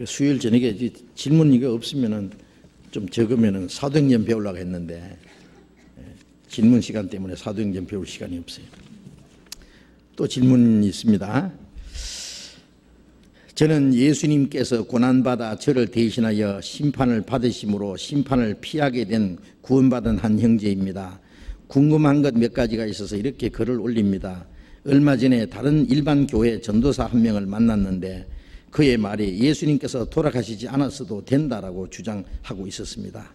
수요일 저녁에 질문 이거 없으면은 좀 적으면은 사도행전 배우려고 했는데 질문 시간 때문에 사도행전 배울 시간이 없어요. 또 질문이 있습니다. 저는 예수님께서 고난받아 저를 대신하여 심판을 받으심으로 심판을 피하게 된 구원받은 한 형제입니다. 궁금한 것 몇 가지가 있어서 이렇게 글을 올립니다. 얼마 전에 다른 일반 교회 전도사 한 명을 만났는데 그의 말이 예수님께서 돌아가시지 않았어도 된다라고 주장하고 있었습니다.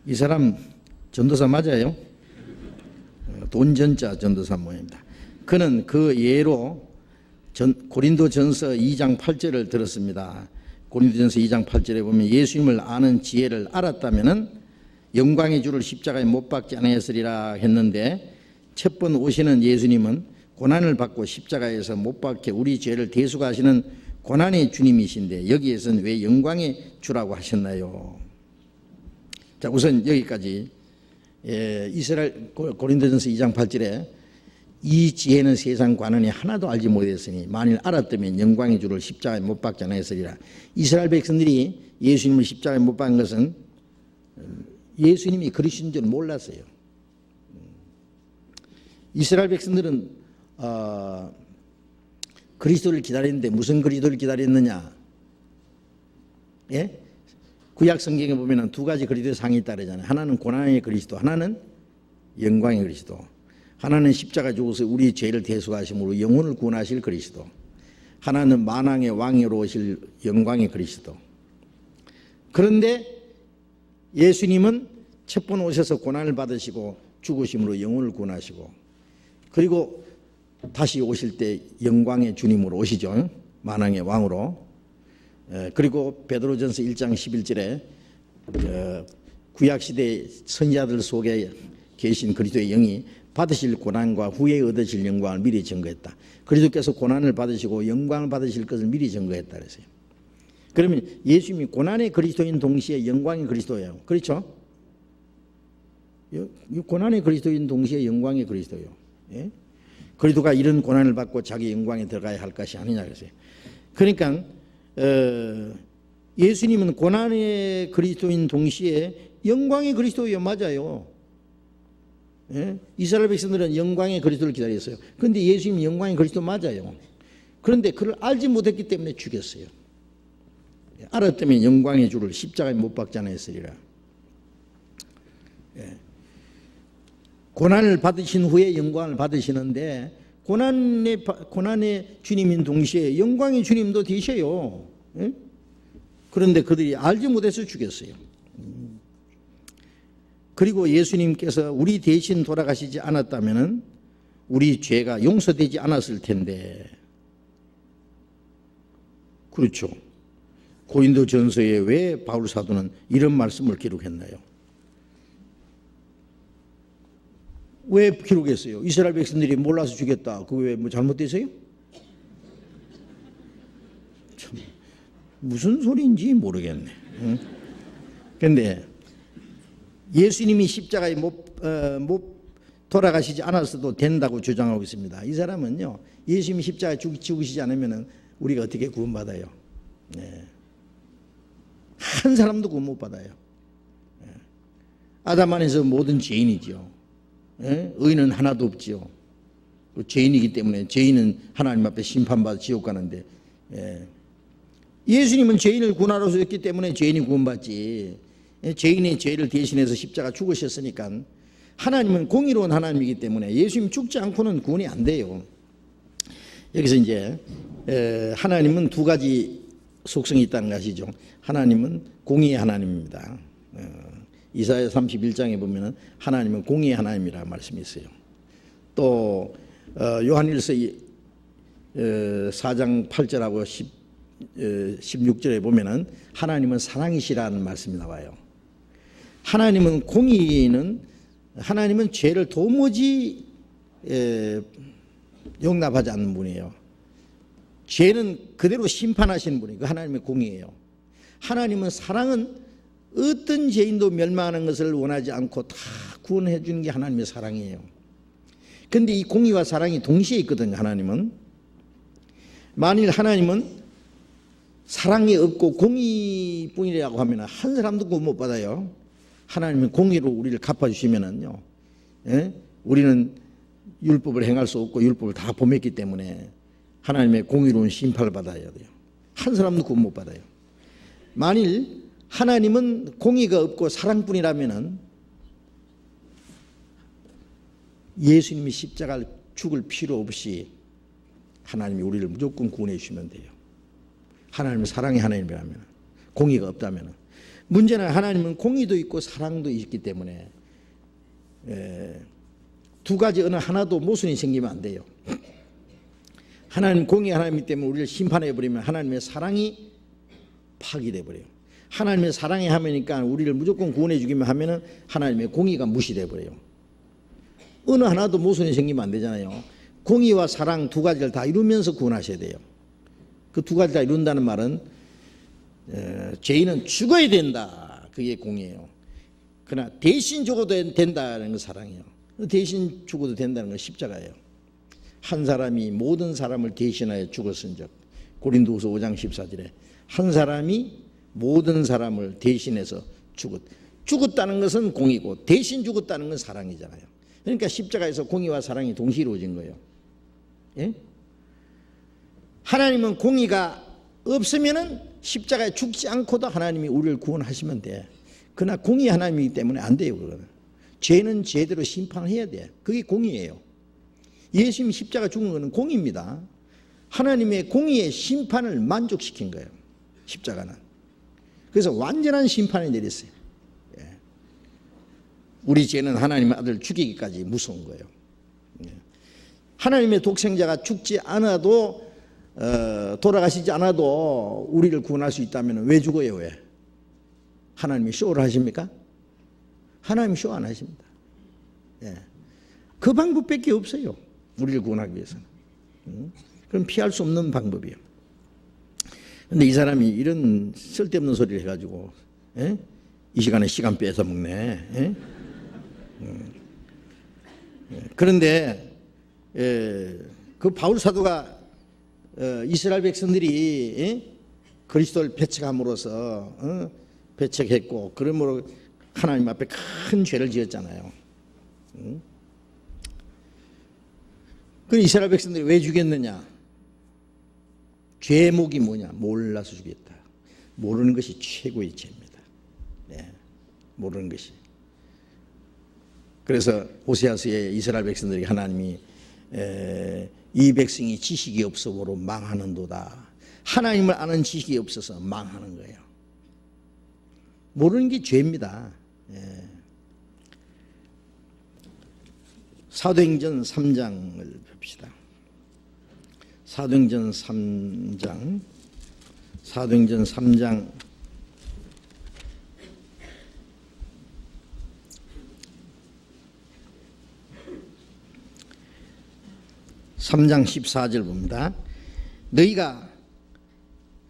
이 사람 전도사 맞아요? 돈전자 전도사 모양입니다. 그는 그 예로 고린도전서 2장 8절을 들었습니다. 고린도전서 2장 8절에 보면 예수님을 아는 지혜를 알았다면은 영광의 주를 십자가에 못 박지 않았으리라 했는데 첫 번 오시는 예수님은 고난을 받고 십자가에서 못 박게 우리 죄를 대속하시는 고난의 주님이신데 여기에서는 왜 영광의 주라고 하셨나요? 자, 우선 여기까지. 이스라엘 고린도전서 2장 8절에 이 지혜는 세상 관원이 하나도 알지 못했으니 만일 알았다면 영광의 주를 십자가에 못 박지 않았으리라. 이스라엘 백성들이 예수님을 십자가에 못 박은 것은 예수님이 그리스도인 줄 몰랐어요. 이스라엘 백성들은 그리스도를 기다리는데 무슨 그리스도를 기다렸느냐? 예? 구약 성경에 보면 두 가지 그리스도의 상이 있다 그러잖아요. 하나는 고난의 그리스도, 하나는 영광의 그리스도. 하나는 십자가 죽어서 우리 죄를 대속하심으로 영혼을 구원하실 그리스도. 하나는 만왕의 왕으로 오실 영광의 그리스도. 그런데 예수님은 첫 번 오셔서 고난을 받으시고 죽으심으로 영혼을 구원하시고 그리고 다시 오실 때 영광의 주님으로 오시죠. 만왕의 왕으로. 그리고 베드로전서 1장 11절에 구약시대 선지자들 속에 계신 그리스도의 영이 받으실 고난과 후에 얻으실 영광을 미리 증거했다. 그리스도께서 고난을 받으시고 영광을 받으실 것을 미리 증거했다 그랬어요. 그러면 예수님이 고난의 그리스도인 동시에 영광의 그리스도예요. 그렇죠? 고난의 그리스도인 동시에 영광의 그리스도예요. 예? 그리스도가 이런 고난을 받고 자기 영광에 들어가야 할 것이 아니냐 그랬어요. 그러니까 예수님은 고난의 그리스도인 동시에 영광의 그리스도예요. 맞아요. 예? 이스라엘 백성들은 영광의 그리스도를 기다렸어요. 그런데 예수님은 영광의 그리스도 맞아요. 그런데 그를 알지 못했기 때문에 죽였어요. 알았다면 영광의 주를 십자가에 못 박지 않았으리라. 예. 고난을 받으신 후에 영광을 받으시는데 고난의 주님인 동시에 영광의 주님도 되셔요. 예? 그런데 그들이 알지 못해서 죽였어요. 그리고 예수님께서 우리 대신 돌아가시지 않았다면 우리 죄가 용서되지 않았을 텐데. 그렇죠. 고린도전서에 왜 바울 사도는 이런 말씀을 기록했나요? 왜 기록했어요? 이스라엘 백성들이 몰라서 죽였다. 그거 왜 뭐 잘못됐어요? 참 무슨 소리인지 모르겠네. 그런데 예수님이 십자가에 못 돌아가시지 않았어도 된다고 주장하고 있습니다. 이 사람은요, 예수님이 십자가에 죽으시지 않으면 우리가 어떻게 구원받아요? 네. 한 사람도 구원 못 받아요. 아담 안에서 모든 죄인이죠. 의인은 하나도 없지요. 죄인이기 때문에 죄인은 하나님 앞에 심판받아 지옥 가는데 예수님은 죄인을 구원하러 오셨기 때문에 죄인이 구원받지. 죄인의 죄를 대신해서 십자가 죽으셨으니까 하나님은 공의로운 하나님이기 때문에 예수님 죽지 않고는 구원이 안 돼요. 여기서 이제 하나님은 두 가지 속성이 있다는 것이죠. 하나님은 공의의 하나님입니다. 이사야 31장에 보면 하나님은 공의의 하나님이라는 말씀이 있어요. 또 요한일서 4장 8절하고 16절에 보면 하나님은 사랑이시라는 말씀이 나와요. 하나님은 하나님은 죄를 도무지 용납하지 않는 분이에요. 죄는 그대로 심판하시는 분이에요. 그 하나님의 공의예요. 하나님은 사랑은 어떤 죄인도 멸망하는 것을 원하지 않고 다 구원해 주는 게 하나님의 사랑이에요. 그런데 이 공의와 사랑이 동시에 있거든요. 하나님은 만일 하나님은 사랑이 없고 공의뿐이라고 하면 한 사람도 구원 못 받아요. 하나님은 공의로 우리를 갚아주시면은요, 우리는 율법을 행할 수 없고 율법을 다 범했기 때문에 하나님의 공의로운 심판을 받아야 돼요. 한 사람도 구원 못 받아요. 만일 하나님은 공의가 없고 사랑뿐이라면은 예수님이 십자가를 죽을 필요 없이 하나님이 우리를 무조건 구원해 주시면 돼요. 하나님은 사랑의 하나님이라면, 공의가 없다면. 문제는 하나님은 공의도 있고 사랑도 있기 때문에 두 가지 어느 하나도 모순이 생기면 안 돼요. 하나님 공의 하나님이기 때문에 우리를 심판해 버리면 하나님의 사랑이 파기돼 버려요. 하나님의 사랑이 하면니까 우리를 무조건 구원해 주기만 하면은 하나님의 공의가 무시돼 버려요. 어느 하나도 모순이 생기면 안 되잖아요. 공의와 사랑 두 가지를 다 이루면서 구원하셔야 돼요. 그 두 가지 다 이룬다는 말은 죄인은 죽어야 된다. 그게 공의예요. 그러나 대신 죽어도 된다는 건 사랑이에요. 대신 죽어도 된다는 건 십자가예요. 한 사람이 모든 사람을 대신하여 죽었은즉, 고린도후서 5장 14절에 한 사람이 모든 사람을 대신해서 죽었다는 것은 공의고 대신 죽었다는 건 사랑이잖아요. 그러니까 십자가에서 공의와 사랑이 동시에 이루어진 거예요. 예? 하나님은 공의가 없으면은 십자가에 죽지 않고도 하나님이 우리를 구원하시면 돼. 그러나 공의 하나님이기 때문에 안 돼요. 그거는. 죄는 제대로 심판을 해야 돼. 그게 공의예요. 예수님이 십자가 죽은 것은 공의입니다. 하나님의 공의의 심판을 만족시킨 거예요. 십자가는. 그래서 완전한 심판을 내렸어요. 예. 우리 죄는 하나님의 아들 죽이기까지 무서운 거예요. 예. 하나님의 독생자가 죽지 않아도 돌아가시지 않아도 우리를 구원할 수 있다면 왜 죽어요? 왜? 하나님이 쇼를 하십니까? 하나님이 쇼 안 하십니다. 예. 그 방법밖에 없어요. 우리를 구원하기 위해서는. 그럼 피할 수 없는 방법이에요. 그런데 이 사람이 이런 쓸데없는 소리를 해가지고 이 시간에 시간 뺏어 먹네. 그런데 그 바울 사도가 이스라엘 백성들이 그리스도를 배척함으로써 배척했고 그러므로 하나님 앞에 큰 죄를 지었잖아요. 그 이스라엘 백성들이 왜 죽였느냐? 죄목이 뭐냐? 몰라서 죽였다. 모르는 것이 최고의 죄입니다. 네, 모르는 것이. 그래서 호세아서에 이스라엘 백성들이 하나님이 이 백성이 지식이 없어로 망하는도다. 하나님을 아는 지식이 없어서 망하는 거예요. 모르는 게 죄입니다. 사도행전 3장을 봅시다. 사도행전 3장 3장 14절 봅니다. 너희가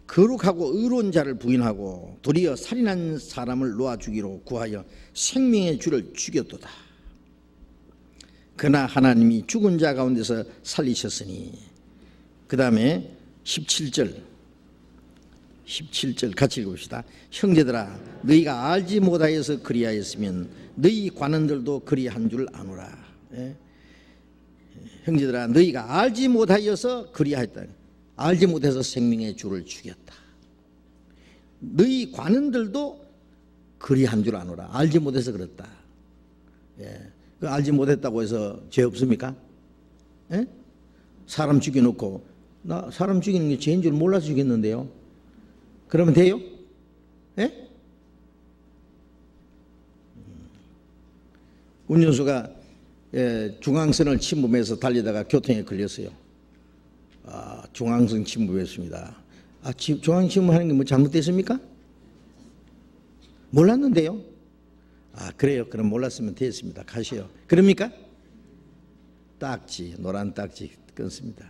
거룩하고 의로운 자를 부인하고 도리어 살인한 사람을 놓아 주기로 구하여 생명의 주를 죽였도다. 그러나 하나님이 죽은 자 가운데서 살리셨으니. 그 다음에 17절 같이 읽읍시다. 형제들아 너희가 알지 못하여서 그리하였으면 너희 관원들도 그리한 줄 아노라. 형제들아 너희가 알지 못하여서 그리하였다. 알지 못해서 생명의 주를 죽였다. 너희 관원들도 그리한 줄 아노라. 알지 못해서 그랬다. 그 알지 못했다고 해서 죄 없습니까? 사람 죽여놓고 나 사람 죽이는 게 죄인 줄 몰라서 죽였는데요. 그러면 돼요? 운전수가 중앙선을 침범해서 달리다가 교통에 걸렸어요. 중앙선 침범했습니다. 중앙 침범하는 게 뭐 잘못됐습니까? 몰랐는데요. 그래요. 그럼 몰랐으면 됐습니다. 가시오. 그럽니까? 딱지, 노란 딱지 끊습니다.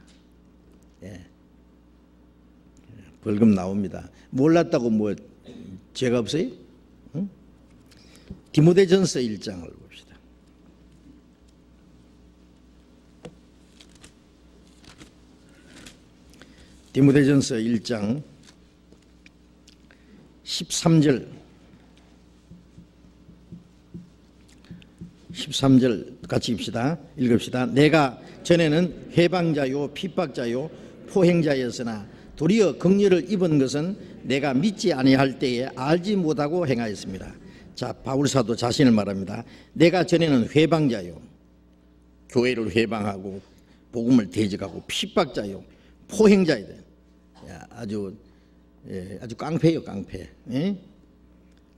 벌금 나옵니다. 몰랐다고 뭐 죄가 없어요? 디모데전서 1장을 봅시다. 디모데전서 1장 13절 같이 읽읍시다. 내가 전에는 회방자요 핍박자요 포행자였으나 도리어 긍휼을 입은 것은 내가 믿지 아니할 때에 알지 못하고 행하였습니다. 자, 바울 사도 자신을 말합니다. 내가 전에는 회방자요, 교회를 회방하고 복음을 대적하고 핍박자요, 포행자이다. 아주 깡패요, 깡패. 예?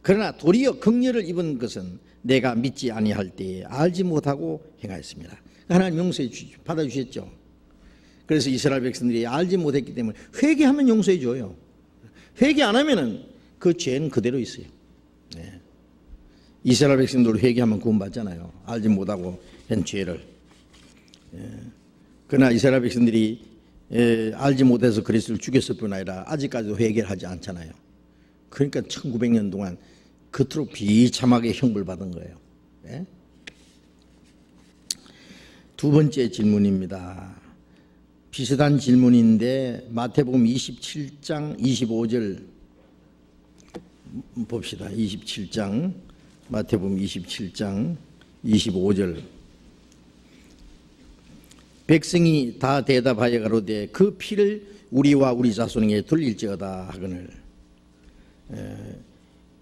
그러나 도리어 긍휼을 입은 것은 내가 믿지 아니할 때에 알지 못하고 행하였습니다. 하나님 용서해 주시죠. 받아주셨죠. 그래서 이스라엘 백성들이 알지 못했기 때문에 회개하면 용서해 줘요. 회개 안 하면은 그 죄는 그대로 있어요. 네. 이스라엘 백성들 회개하면 구원받잖아요. 알지 못하고 한 죄를. 그러나 이스라엘 백성들이 알지 못해서 그리스도를 죽였을 뿐 아니라 아직까지도 회개를 하지 않잖아요. 그러니까 1900년 동안 그토록 비참하게 형벌받은 거예요. 예? 두 번째 질문입니다. 비슷한 질문인데 마태복음 27장 25절 봅시다. 27장 마태복음 27장 25절 백성이 다 대답하여 가로되 그 피를 우리와 우리 자손에게 돌릴지어다 하거늘.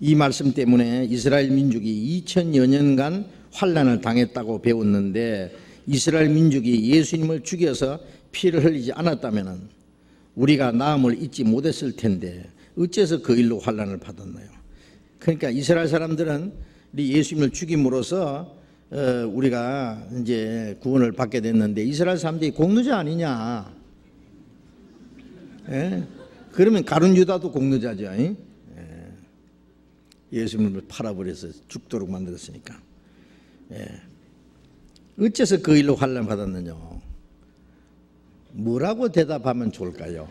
이 말씀 때문에 이스라엘 민족이 2000여 년간 환난을 당했다고 배웠는데 이스라엘 민족이 예수님을 죽여서 피를 흘리지 않았다면 우리가 나음을 잊지 못했을 텐데 어째서 그 일로 환난을 받았나요? 그러니까 이스라엘 사람들은 예수님을 죽임으로써 우리가 이제 구원을 받게 됐는데 이스라엘 사람들이 공노자 아니냐? 예? 그러면 가룟 유다도 공노자죠. 예? 예수님을 팔아버려서 죽도록 만들었으니까. 예. 어째서 그 일로 환난 받았느냐? 뭐라고 대답하면 좋을까요?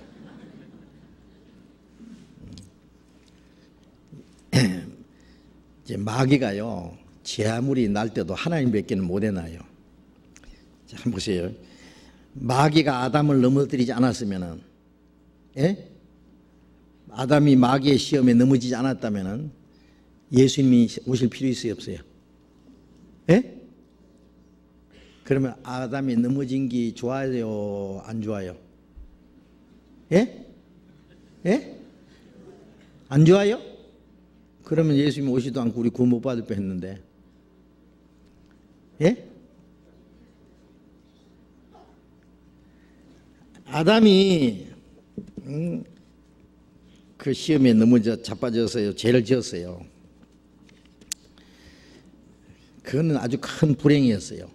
이제 마귀가요, 제 아무리 날 때도 하나님 뵙기는 못 해놔요. 자, 한번 보세요. 마귀가 아담을 넘어뜨리지 않았으면은, 예? 아담이 마귀의 시험에 넘어지지 않았다면은 예수님이 오실 필요 있어요, 없어요? 예? 그러면 아담이 넘어진 게 좋아요, 안 좋아요? 예? 예? 안 좋아요? 그러면 예수님이 오지도 않고 우리 구원 못 받을 뻔 했는데. 예? 아담이 그 시험에 넘어져 자빠졌어요. 죄를 지었어요. 그거는 아주 큰 불행이었어요.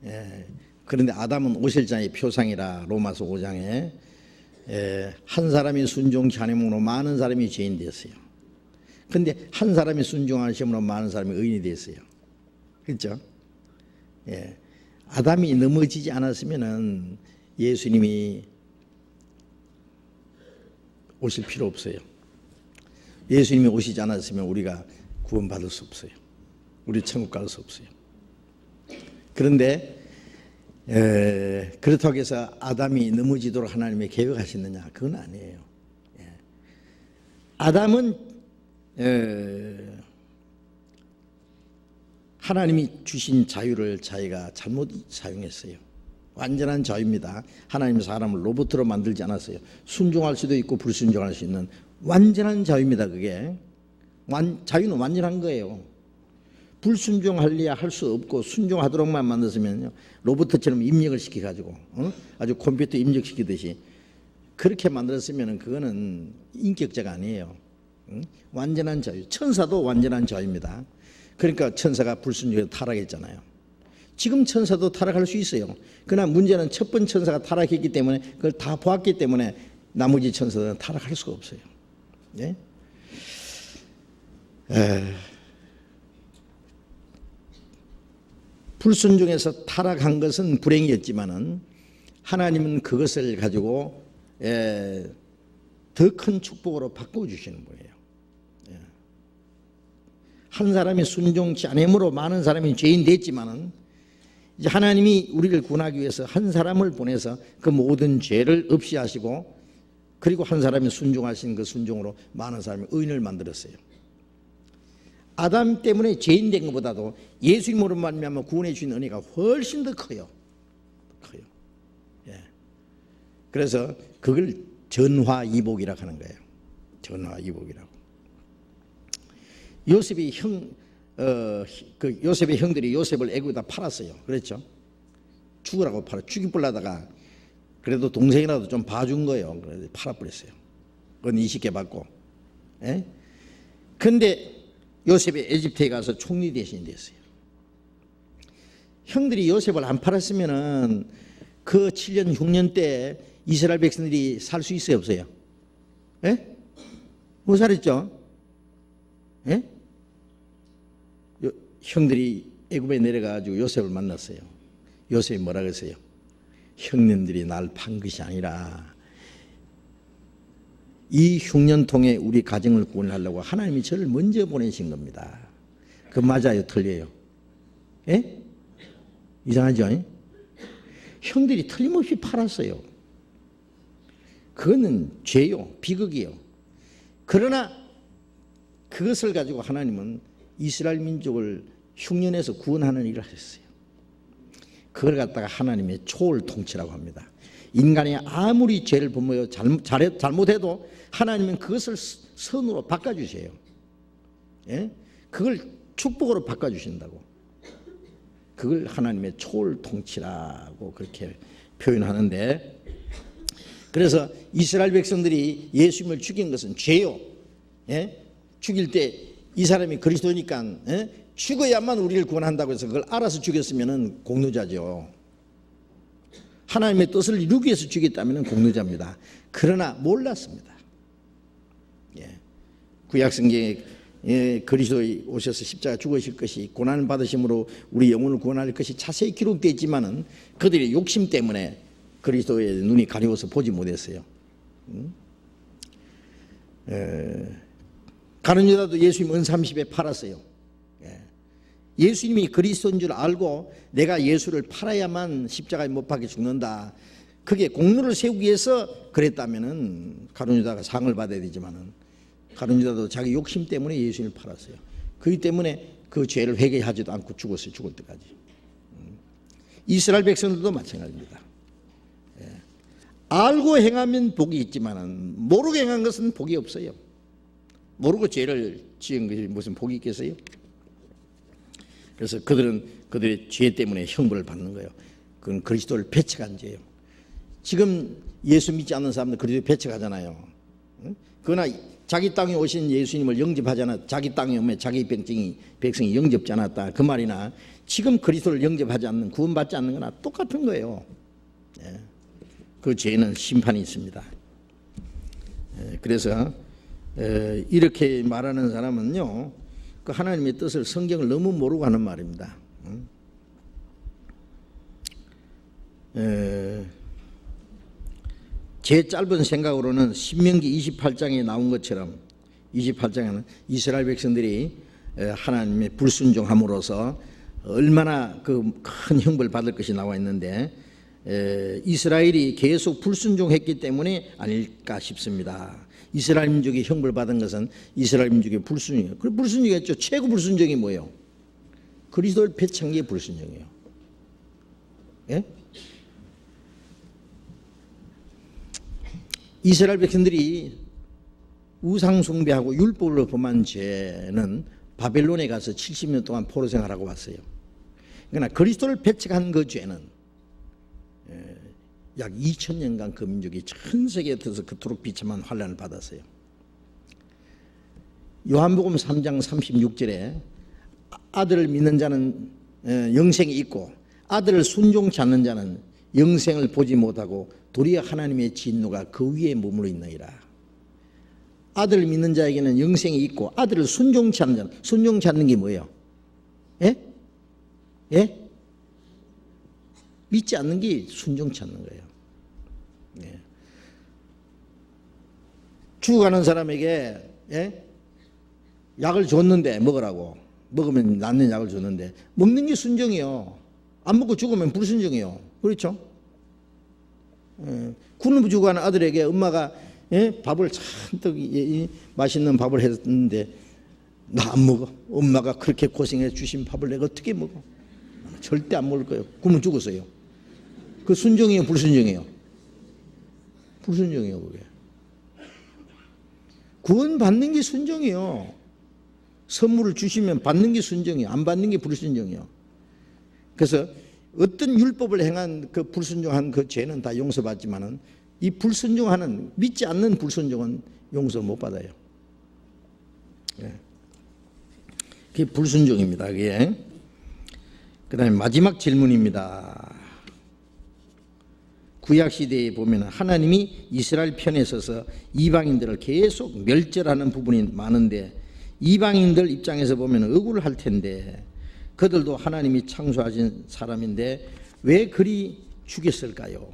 예. 그런데 아담은 오실자의 표상이라 로마서 5장에 한 사람이 순종치 않음으로 많은 사람이 죄인 되었어요. 그런데 한 사람이 순종하심으로 많은 사람이 의인이 됐어요. 그렇죠? 예. 아담이 넘어지지 않았으면은 예수님이 오실 필요 없어요. 예수님이 오시지 않았으면 우리가 구원받을 수 없어요. 우리 천국 갈 수 없어요. 그런데 그렇다고 해서 아담이 넘어지도록 하나님이 계획하셨느냐? 그건 아니에요. 예. 아담은 하나님이 주신 자유를 자기가 잘못 사용했어요. 완전한 자유입니다. 하나님이 사람을 로봇으로 만들지 않았어요. 순종할 수도 있고 불순종할 수 있는 완전한 자유입니다. 그게 자유는 완전한 거예요. 불순종할래야 할 수 없고 순종하도록만 만들었으면요, 로봇처럼 입력을 시켜가지고 아주 컴퓨터 입력시키듯이 그렇게 만들었으면 그거는 인격자가 아니에요. 완전한 자유. 천사도 완전한 자유입니다. 그러니까 천사가 불순종해서 타락했잖아요. 지금 천사도 타락할 수 있어요. 그러나 문제는 첫 번째 천사가 타락했기 때문에 그걸 다 보았기 때문에 나머지 천사들은 타락할 수가 없어요. 예? 불순종해서 타락한 것은 불행이었지만은 하나님은 그것을 가지고 더 큰 축복으로 바꿔주시는 거예요. 한 사람이 순종치 않음으로 많은 사람이 죄인 됐지만은 이제 하나님이 우리를 구원하기 위해서 한 사람을 보내서 그 모든 죄를 없이 하시고 그리고 한 사람이 순종하신 그 순종으로 많은 사람이 의인을 만들었어요. 아담 때문에 죄인 된 것보다도 예수님으로 말미암아 구원해 주신 은혜가 훨씬 더 커요. 커요. 예. 그래서 그걸 전화이복이라고 하는 거예요. 전화이복이라고. 요셉이 요셉의 형들이 요셉을 애굽에다 팔았어요. 그랬죠? 죽으라고 죽이불라다가 그래도 동생이라도 좀 봐준 거예요. 그래서 팔아버렸어요. 그건 20개 받고. 예? 근데 요셉이 에집트에 가서 총리 대신이 됐어요. 형들이 요셉을 안 팔았으면은 그 7년 흉년 때 이스라엘 백성들이 살 수 있어요, 없어요? 예? 못 살았죠? 예? 형들이 애굽에 내려가지고 요셉을 만났어요. 요셉이 뭐라 그랬어요? 형님들이 날 판 것이 아니라 이 흉년통에 우리 가정을 구원하려고 하나님이 저를 먼저 보내신 겁니다. 그 맞아요, 틀려요? 예? 이상하죠? 형들이 틀림없이 팔았어요. 그거는 죄요, 비극이요. 그러나 그것을 가지고 하나님은 이스라엘 민족을 흉년에서 구원하는 일을 하셨어요. 그걸 갖다가 하나님의 초월 통치라고 합니다. 인간이 아무리 죄를 범하여 잘못해도 하나님은 그것을 선으로 바꿔주세요. 예? 그걸 축복으로 바꿔주신다고. 그걸 하나님의 초월 통치라고 그렇게 표현하는데, 그래서 이스라엘 백성들이 예수님을 죽인 것은 죄요. 예? 죽일 때 이 사람이 그리스도니까 죽어야만 우리를 구원한다고 해서 그걸 알아서 죽였으면 공로자죠. 하나님의 뜻을 이루기 위해서 죽였다면 공로자입니다. 그러나 몰랐습니다. 예. 구약성경에 그리스도에 오셔서 십자가 죽으실 것이 고난을 받으심으로 우리 영혼을 구원할 것이 자세히 기록되어 있지만은 그들의 욕심 때문에 그리스도의 눈이 가려워서 보지 못했어요. 가룟 유다도 예수님 은30에 팔았어요. 예수님이 그리스도인 줄 알고 내가 예수를 팔아야만 십자가에 못 박혀 죽는다, 그게 공로를 세우기 위해서 그랬다면은 가룟 유다가 상을 받아야 되지만은 가룟 유다도 자기 욕심 때문에 예수님을 팔았어요. 그렇기 때문에 그 죄를 회개하지도 않고 죽었어요. 죽을 때까지. 이스라엘 백성들도 마찬가지입니다. 알고 행하면 복이 있지만은 모르고 행한 것은 복이 없어요. 모르고 죄를 지은 것이 무슨 복이 있겠어요? 그래서 그들은 그들의 죄 때문에 형벌을 받는 거예요. 그건 그리스도를 배척한 죄예요. 지금 예수 믿지 않는 사람들 그리스도 배척하잖아요. 그러나 자기 땅에 오신 예수님을 영접하지 않았다. 자기 땅에 오면 자기 백성이 영접지 않았다. 그 말이나 지금 그리스도를 영접하지 않는, 구원받지 않는 거나 똑같은 거예요. 그 죄는 심판이 있습니다. 그래서 이렇게 말하는 사람은요, 그 하나님의 뜻을, 성경을 너무 모르고 하는 말입니다. 제 짧은 생각으로는 신명기 28장에 나온 것처럼 28장에는 이스라엘 백성들이 하나님의 불순종함으로써 얼마나 그 큰 형벌 받을 것이 나와 있는데, 이스라엘이 계속 불순종했기 때문에 아닐까 싶습니다. 이스라엘 민족이 형벌 받은 것은 이스라엘 민족의 불순종이에요. 그 불순종이었죠. 최고 불순종이 뭐예요? 그리스도를 배척한 게 불순종이에요. 예? 이스라엘 백성들이 우상 숭배하고 율법으로 범한 죄는 바벨론에 가서 70년 동안 포로 생활하고 왔어요. 그러나 그리스도를 배척한 그 죄는 약 2000년간 그 민족이 전 세계에 들어서 그토록 비참한 환난을 받았어요. 요한복음 3장 36절에 아들을 믿는 자는 영생이 있고 아들을 순종치 않는 자는 영생을 보지 못하고 도리어 하나님의 진노가 그 위에 머물러 있느니라. 아들을 믿는 자에게는 영생이 있고 아들을 순종치 않는 자는, 순종치 않는 게 뭐예요? 예? 예? 믿지 않는 게 순종치 않는 거예요. 예. 죽어가는 사람에게 약을 줬는데 먹으라고, 먹으면 낫는 약을 줬는데 먹는 게 순종이요. 안 먹고 죽으면 불순종이요. 그렇죠? 굶어 죽어가는 아들에게 엄마가 밥을 잔뜩 맛있는 밥을 했는데 나 안 먹어. 엄마가 그렇게 고생해 주신 밥을 내가 어떻게 먹어? 절대 안 먹을 거예요. 굶어 죽었어요. 그 순종이에요, 불순종이에요? 불순종이에요, 그게. 구원 받는 게 순종이에요. 선물을 주시면 받는 게 순종이에요. 안 받는 게 불순종이에요. 그래서 어떤 율법을 행한 그 불순종한 그 죄는 다 용서받지만은 이 불순종하는, 믿지 않는 불순종은 용서 못 받아요. 예. 그게 불순종입니다. 그게. 그다음에 마지막 질문입니다. 구약 시대에 보면 하나님이 이스라엘 편에 서서 이방인들을 계속 멸절하는 부분이 많은데 이방인들 입장에서 보면 억울할 텐데 그들도 하나님이 창조하신 사람인데 왜 그리 죽였을까요?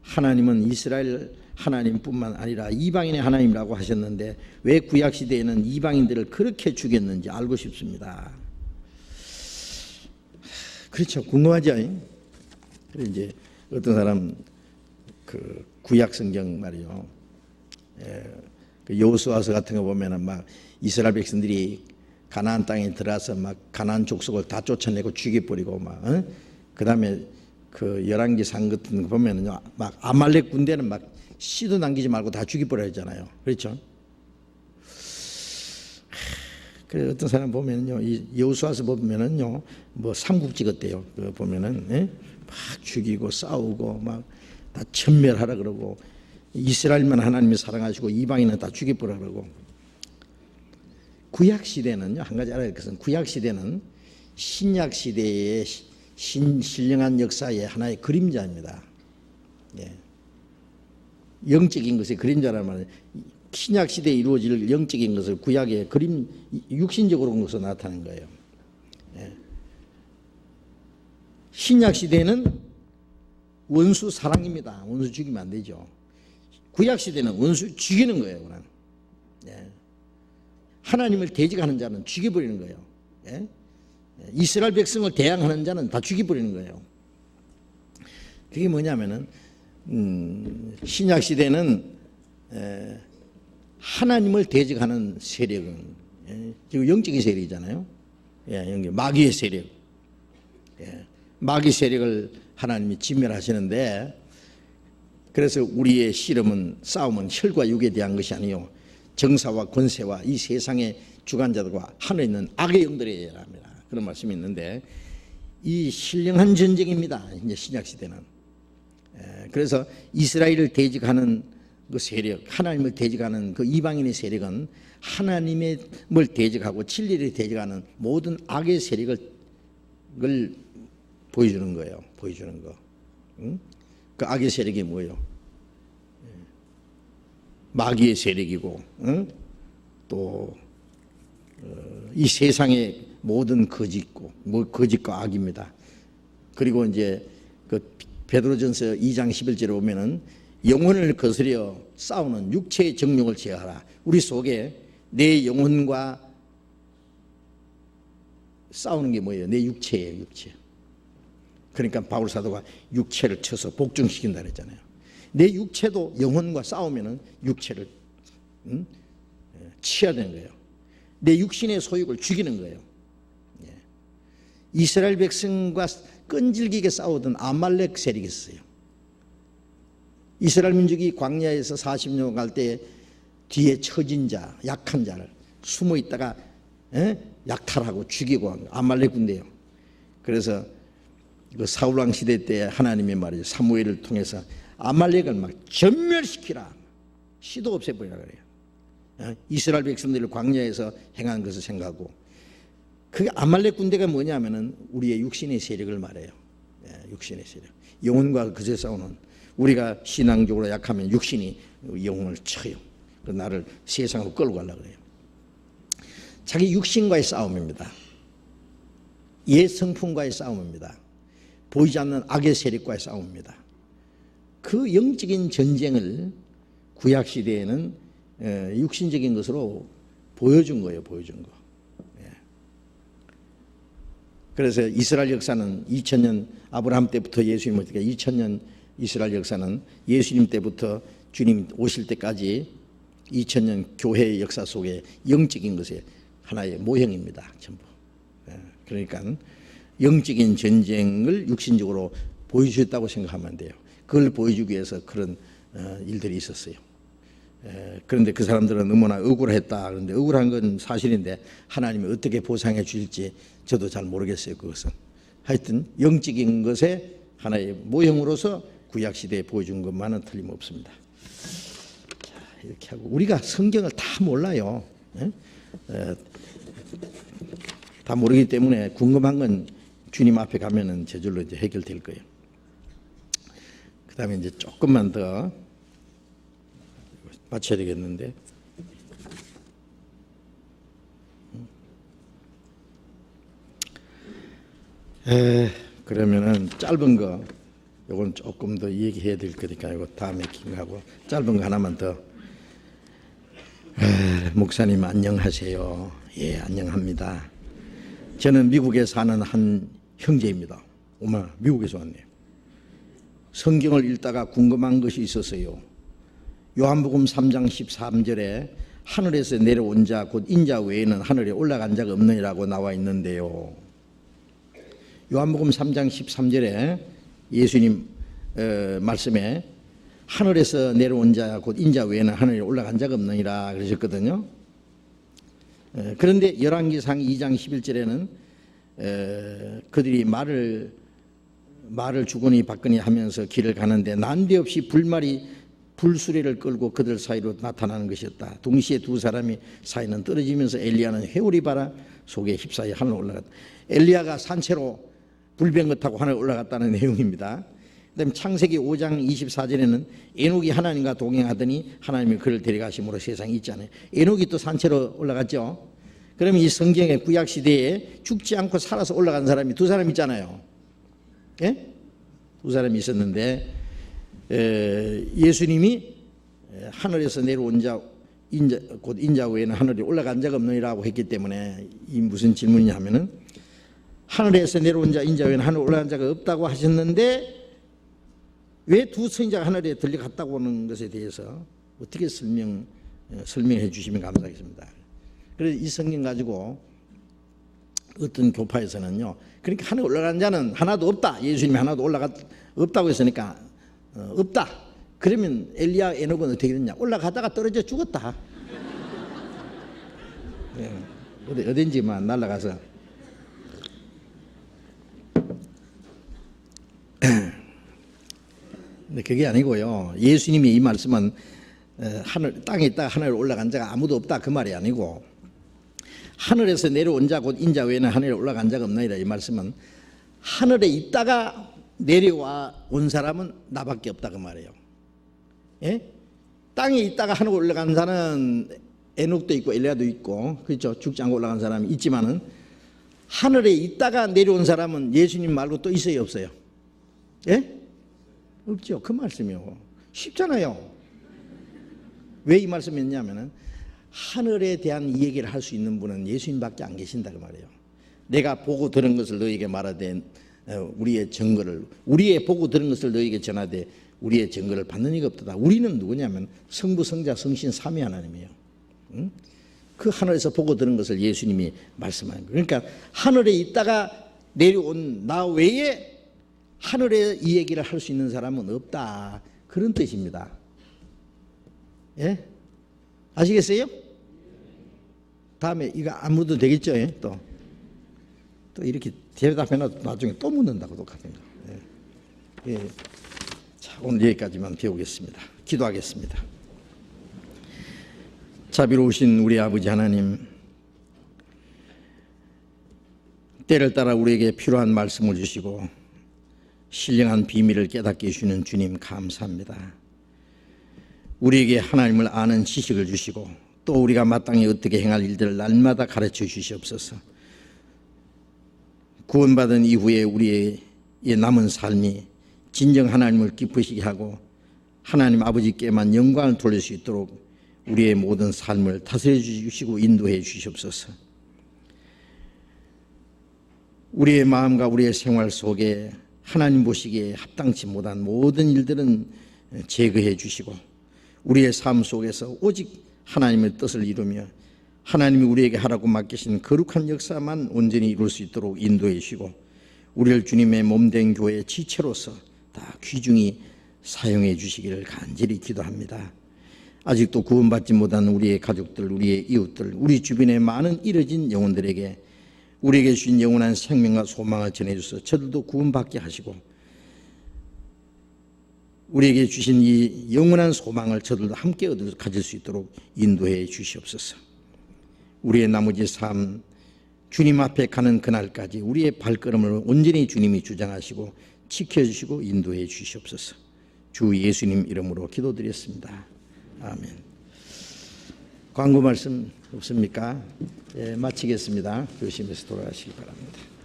하나님은 이스라엘 하나님뿐만 아니라 이방인의 하나님이라고 하셨는데 왜 구약 시대에는 이방인들을 그렇게 죽였는지 알고 싶습니다. 그렇죠. 궁금하죠. 그래서 이제 어떤 사람 그 구약 성경 말이요. 그 여호수아서 같은 거 보면은 막 이스라엘 백성들이 가나안 땅에 들어와서 막 가나안 족속을 다 쫓아내고 죽여버리고 막 그다음에 그 열왕기상 같은 거 보면은요 막 아말렉 군대는 막 씨도 남기지 말고 다 죽여버렸잖아요. 그렇죠? 그래 어떤 사람 보면은요 이 여호수아서 보면은요 뭐 삼국지 같대요. 그 보면은 막 죽이고 싸우고 막 다 천멸하라 그러고 이스라엘만 하나님이 사랑하시고 이방인은 다 죽여버려 그러고. 구약 시대는요 한 가지 알아야 될 것은 구약 시대는 신약 시대의 신령한 역사의 하나의 그림자입니다. 예. 영적인 것의 그림자라는 말은 신약 시대에 이루어질 영적인 것을 구약의 그림 육신적으로 온 것으로 나타낸 거예요. 예. 신약 시대는 원수 사랑입니다. 원수 죽이면 안 되죠. 구약 시대는 원수 죽이는 거예요. 그냥. 예. 하나님을 대적하는 자는 죽여버리는 거예요. 예? 이스라엘 백성을 대항하는 자는 다 죽여버리는 거예요. 그게 뭐냐면은 신약 시대는 하나님을 대적하는 세력은 지금 영적인 세력이잖아요. 예, 마귀의 세력. 예, 마귀 세력을 하나님이 진멸하시는데 그래서 우리의 씨름은 싸움은 혈과 육에 대한 것이 아니요 정사와 권세와 이 세상의 주관자들과 하늘에 있는 악의 영들에 대합니다. 그런 말씀이 있는데 이 신령한 전쟁입니다. 이제 신약 시대는. 그래서 이스라엘을 대적하는 그 세력, 하나님을 대적하는 그 이방인의 세력은 하나님을 대적하고 진리를 대적하는 모든 악의 세력을 보여주는 거예요. 보여주는 거. 응? 그 악의 세력이 뭐예요? 마귀의 세력이고, 응? 또 이 세상의 모든 거짓과 악입니다. 그리고 이제 그 베드로전서 2장 11절에 보면은 영혼을 거스려 싸우는 육체의 정욕을 제어하라. 우리 속에 내 영혼과 싸우는 게 뭐예요? 내 육체예요, 육체. 그러니까 바울 사도가 육체를 쳐서 복종시킨다 그랬잖아요. 내 육체도 영혼과 싸우면은 육체를 치야 되는 거예요. 내 육신의 소욕을 죽이는 거예요. 예. 이스라엘 백성과 끈질기게 싸우던 아말렉 세력이 있어요. 이스라엘 민족이 광야에서 40년 갈 때 뒤에 처진 자, 약한 자를 숨어 있다가 약탈하고 죽이고 한 아말렉 군대예요. 그래서 그 사울왕 시대 때 하나님의 말이죠. 사무엘을 통해서 아말렉을 막 전멸시키라. 씨도 없애버리라 그래요. 이스라엘 백성들을 광야에서 행한 것을 생각하고 그게 아말렉 군대가 뭐냐면은 우리의 육신의 세력을 말해요. 육신의 세력. 영혼과 그제 싸우는 우리가 신앙적으로 약하면 육신이 영혼을 쳐요. 나를 세상으로 끌고 가려고 그래요. 자기 육신과의 싸움입니다. 옛 성품과의 싸움입니다. 보이지 않는 악의 세력과의 싸움입니다. 그 영적인 전쟁을 구약 시대에는 육신적인 것으로 보여준 거예요. 보여준 거. 그래서 이스라엘 역사는 2000년 아브라함 때부터 예수님 오실 때까지 2000년 이스라엘 역사는 예수님 때부터 주님 오실 때까지 2000년 교회의 역사 속에 영적인 것에 하나의 모형입니다. 전부. 그러니까 영적인 전쟁을 육신적으로 보여주셨다고 생각하면 돼요. 그걸 보여주기 위해서 그런 일들이 있었어요. 그런데 그 사람들은 너무나 억울했다. 그런데 억울한 건 사실인데 하나님이 어떻게 보상해 주실지 저도 잘 모르겠어요. 그것은 하여튼 영적인 것의 하나의 모형으로서 구약시대에 보여준 것만은 틀림없습니다. 자, 이렇게 하고 우리가 성경을 다 몰라요. 다 모르기 때문에 궁금한 건 주님 앞에 가면은 저절로 이제 해결될 거예요. 그 다음에 이제 조금만 더 맞춰야 되겠는데. 그러면은 짧은 거, 요건 조금 더 얘기해야 될 거니까 이거 다음에 긴 거하고 짧은 거 하나만 더. 목사님 안녕하세요. 예, 안녕합니다. 저는 미국에 사는 한 형제입니다. 어머, 미국에서 왔네요. 성경을 읽다가 궁금한 것이 있었어요. 요한복음 3장 13절에 하늘에서 내려온 자 곧 인자 외에는 하늘에 올라간 자가 없느니라고 나와 있는데요. 요한복음 3장 13절에 예수님 말씀에 하늘에서 내려온 자 곧 인자 외에는 하늘에 올라간 자가 없느니라 그러셨거든요. 그런데 열왕기상 2장 11절에는 그들이 말을 주거니 받거니 하면서 길을 가는데 난데없이 불수레를 끌고 그들 사이로 나타나는 것이었다. 동시에 두 사람이 사이는 떨어지면서 엘리야는 회오리 바람 속에 휩싸여 하늘 올라갔다. 엘리야가 산채로 불병거 타고 하늘 올라갔다는 내용입니다. 그다음에 창세기 5장 24절에는 에녹이 하나님과 동행하더니 하나님이 그를 데려가심으로 세상이 있잖아요. 에녹이 또 산채로 올라갔죠. 그러면 이 성경의 구약 시대에 죽지 않고 살아서 올라간 사람이 두 사람 있잖아요. 예? 두 사람이 있었는데 예수님이 하늘에서 내려온 자 곧 인자 외에는 하늘에 올라간 자가 없느니라고 했기 때문에 이 무슨 질문이냐 하면은 하늘에서 내려온 자 인자 외에는 하늘에 올라간 자가 없다고 하셨는데 왜 두 선지자가 하늘에 들려갔다고 하는 것에 대해서 어떻게 설명해 주시면 감사하겠습니다. 그래서 이 성경 가지고 어떤 교파에서는요, 그러니까 하늘에 올라간 자는 하나도 없다. 예수님이 하나도 없다고 했으니까 없다. 그러면 엘리야 에녹은 어떻게 됐냐? 올라가다가 떨어져 죽었다. 어딘지만 날아가서. 근데 그게 아니고요. 예수님이 이 말씀은 땅에 있다가 하늘에 올라간 자가 아무도 없다 그 말이 아니고 하늘에서 내려온 자 곧 인자 외에는 하늘에 올라간 자가 없나이다 이 말씀은 하늘에 있다가 내려와 온 사람은 나밖에 없다 그 말이에요. 예? 땅에 있다가 하늘에 올라간 자는 에녹도 있고 엘리야도 있고 그렇죠. 죽지 않고 올라간 사람이 있지만은 하늘에 있다가 내려온 사람은 예수님 말고 또 있어요 없어요? 예? 없죠. 그 말씀이요. 쉽잖아요. 왜 이 말씀이 있냐면은 하늘에 대한 이 얘기를 할 수 있는 분은 예수님밖에 안 계신다 그 말이에요. 내가 보고 들은 것을 너에게 말하되 우리의 증거를 우리의 보고 들은 것을 너에게 전하되 우리의 증거를 받는 이가 없다. 우리는 누구냐면 성부 성자 성신 삼위 하나님이에요. 응? 그 하늘에서 보고 들은 것을 예수님이 말씀하는 거예요. 그러니까 하늘에 있다가 내려온 나 외에 하늘에 이 얘기를 할 수 있는 사람은 없다. 그런 뜻입니다. 예? 아시겠어요? 다음에 이거 안 묻어도 되겠죠? 예? 또 이렇게 대답해놔도 나중에 또 묻는다고 똑같습니다. 예. 예. 자, 오늘 여기까지만 배우겠습니다. 기도하겠습니다. 자비로우신 우리 아버지 하나님, 때를 따라 우리에게 필요한 말씀을 주시고 신령한 비밀을 깨닫게 해주시는 주님 감사합니다. 우리에게 하나님을 아는 지식을 주시고 또 우리가 마땅히 어떻게 행할 일들을 날마다 가르쳐 주시옵소서. 구원받은 이후에 우리의 남은 삶이 진정 하나님을 기쁘시게 하고 하나님 아버지께만 영광을 돌릴 수 있도록 우리의 모든 삶을 다스려 주시고 인도해 주시옵소서. 우리의 마음과 우리의 생활 속에 하나님 보시기에 합당치 못한 모든 일들은 제거해 주시고 우리의 삶 속에서 오직 하나님의 뜻을 이루며 하나님이 우리에게 하라고 맡기신 거룩한 역사만 온전히 이룰 수 있도록 인도해 주시고 우리를 주님의 몸된 교회의 지체로서 다 귀중히 사용해 주시기를 간절히 기도합니다. 아직도 구원받지 못한 우리의 가족들, 우리의 이웃들, 우리 주변의 많은 잃어진 영혼들에게 우리에게 주신 영원한 생명과 소망을 전해주셔서 저들도 구원받게 하시고 우리에게 주신 이 영원한 소망을 저들도 함께 가질 수 있도록 인도해 주시옵소서. 우리의 나머지 삶 주님 앞에 가는 그날까지 우리의 발걸음을 온전히 주님이 주장하시고 지켜주시고 인도해 주시옵소서. 주 예수님 이름으로 기도드렸습니다. 아멘. 광고 말씀 없습니까? 예, 마치겠습니다. 조심해서 돌아가시기 바랍니다.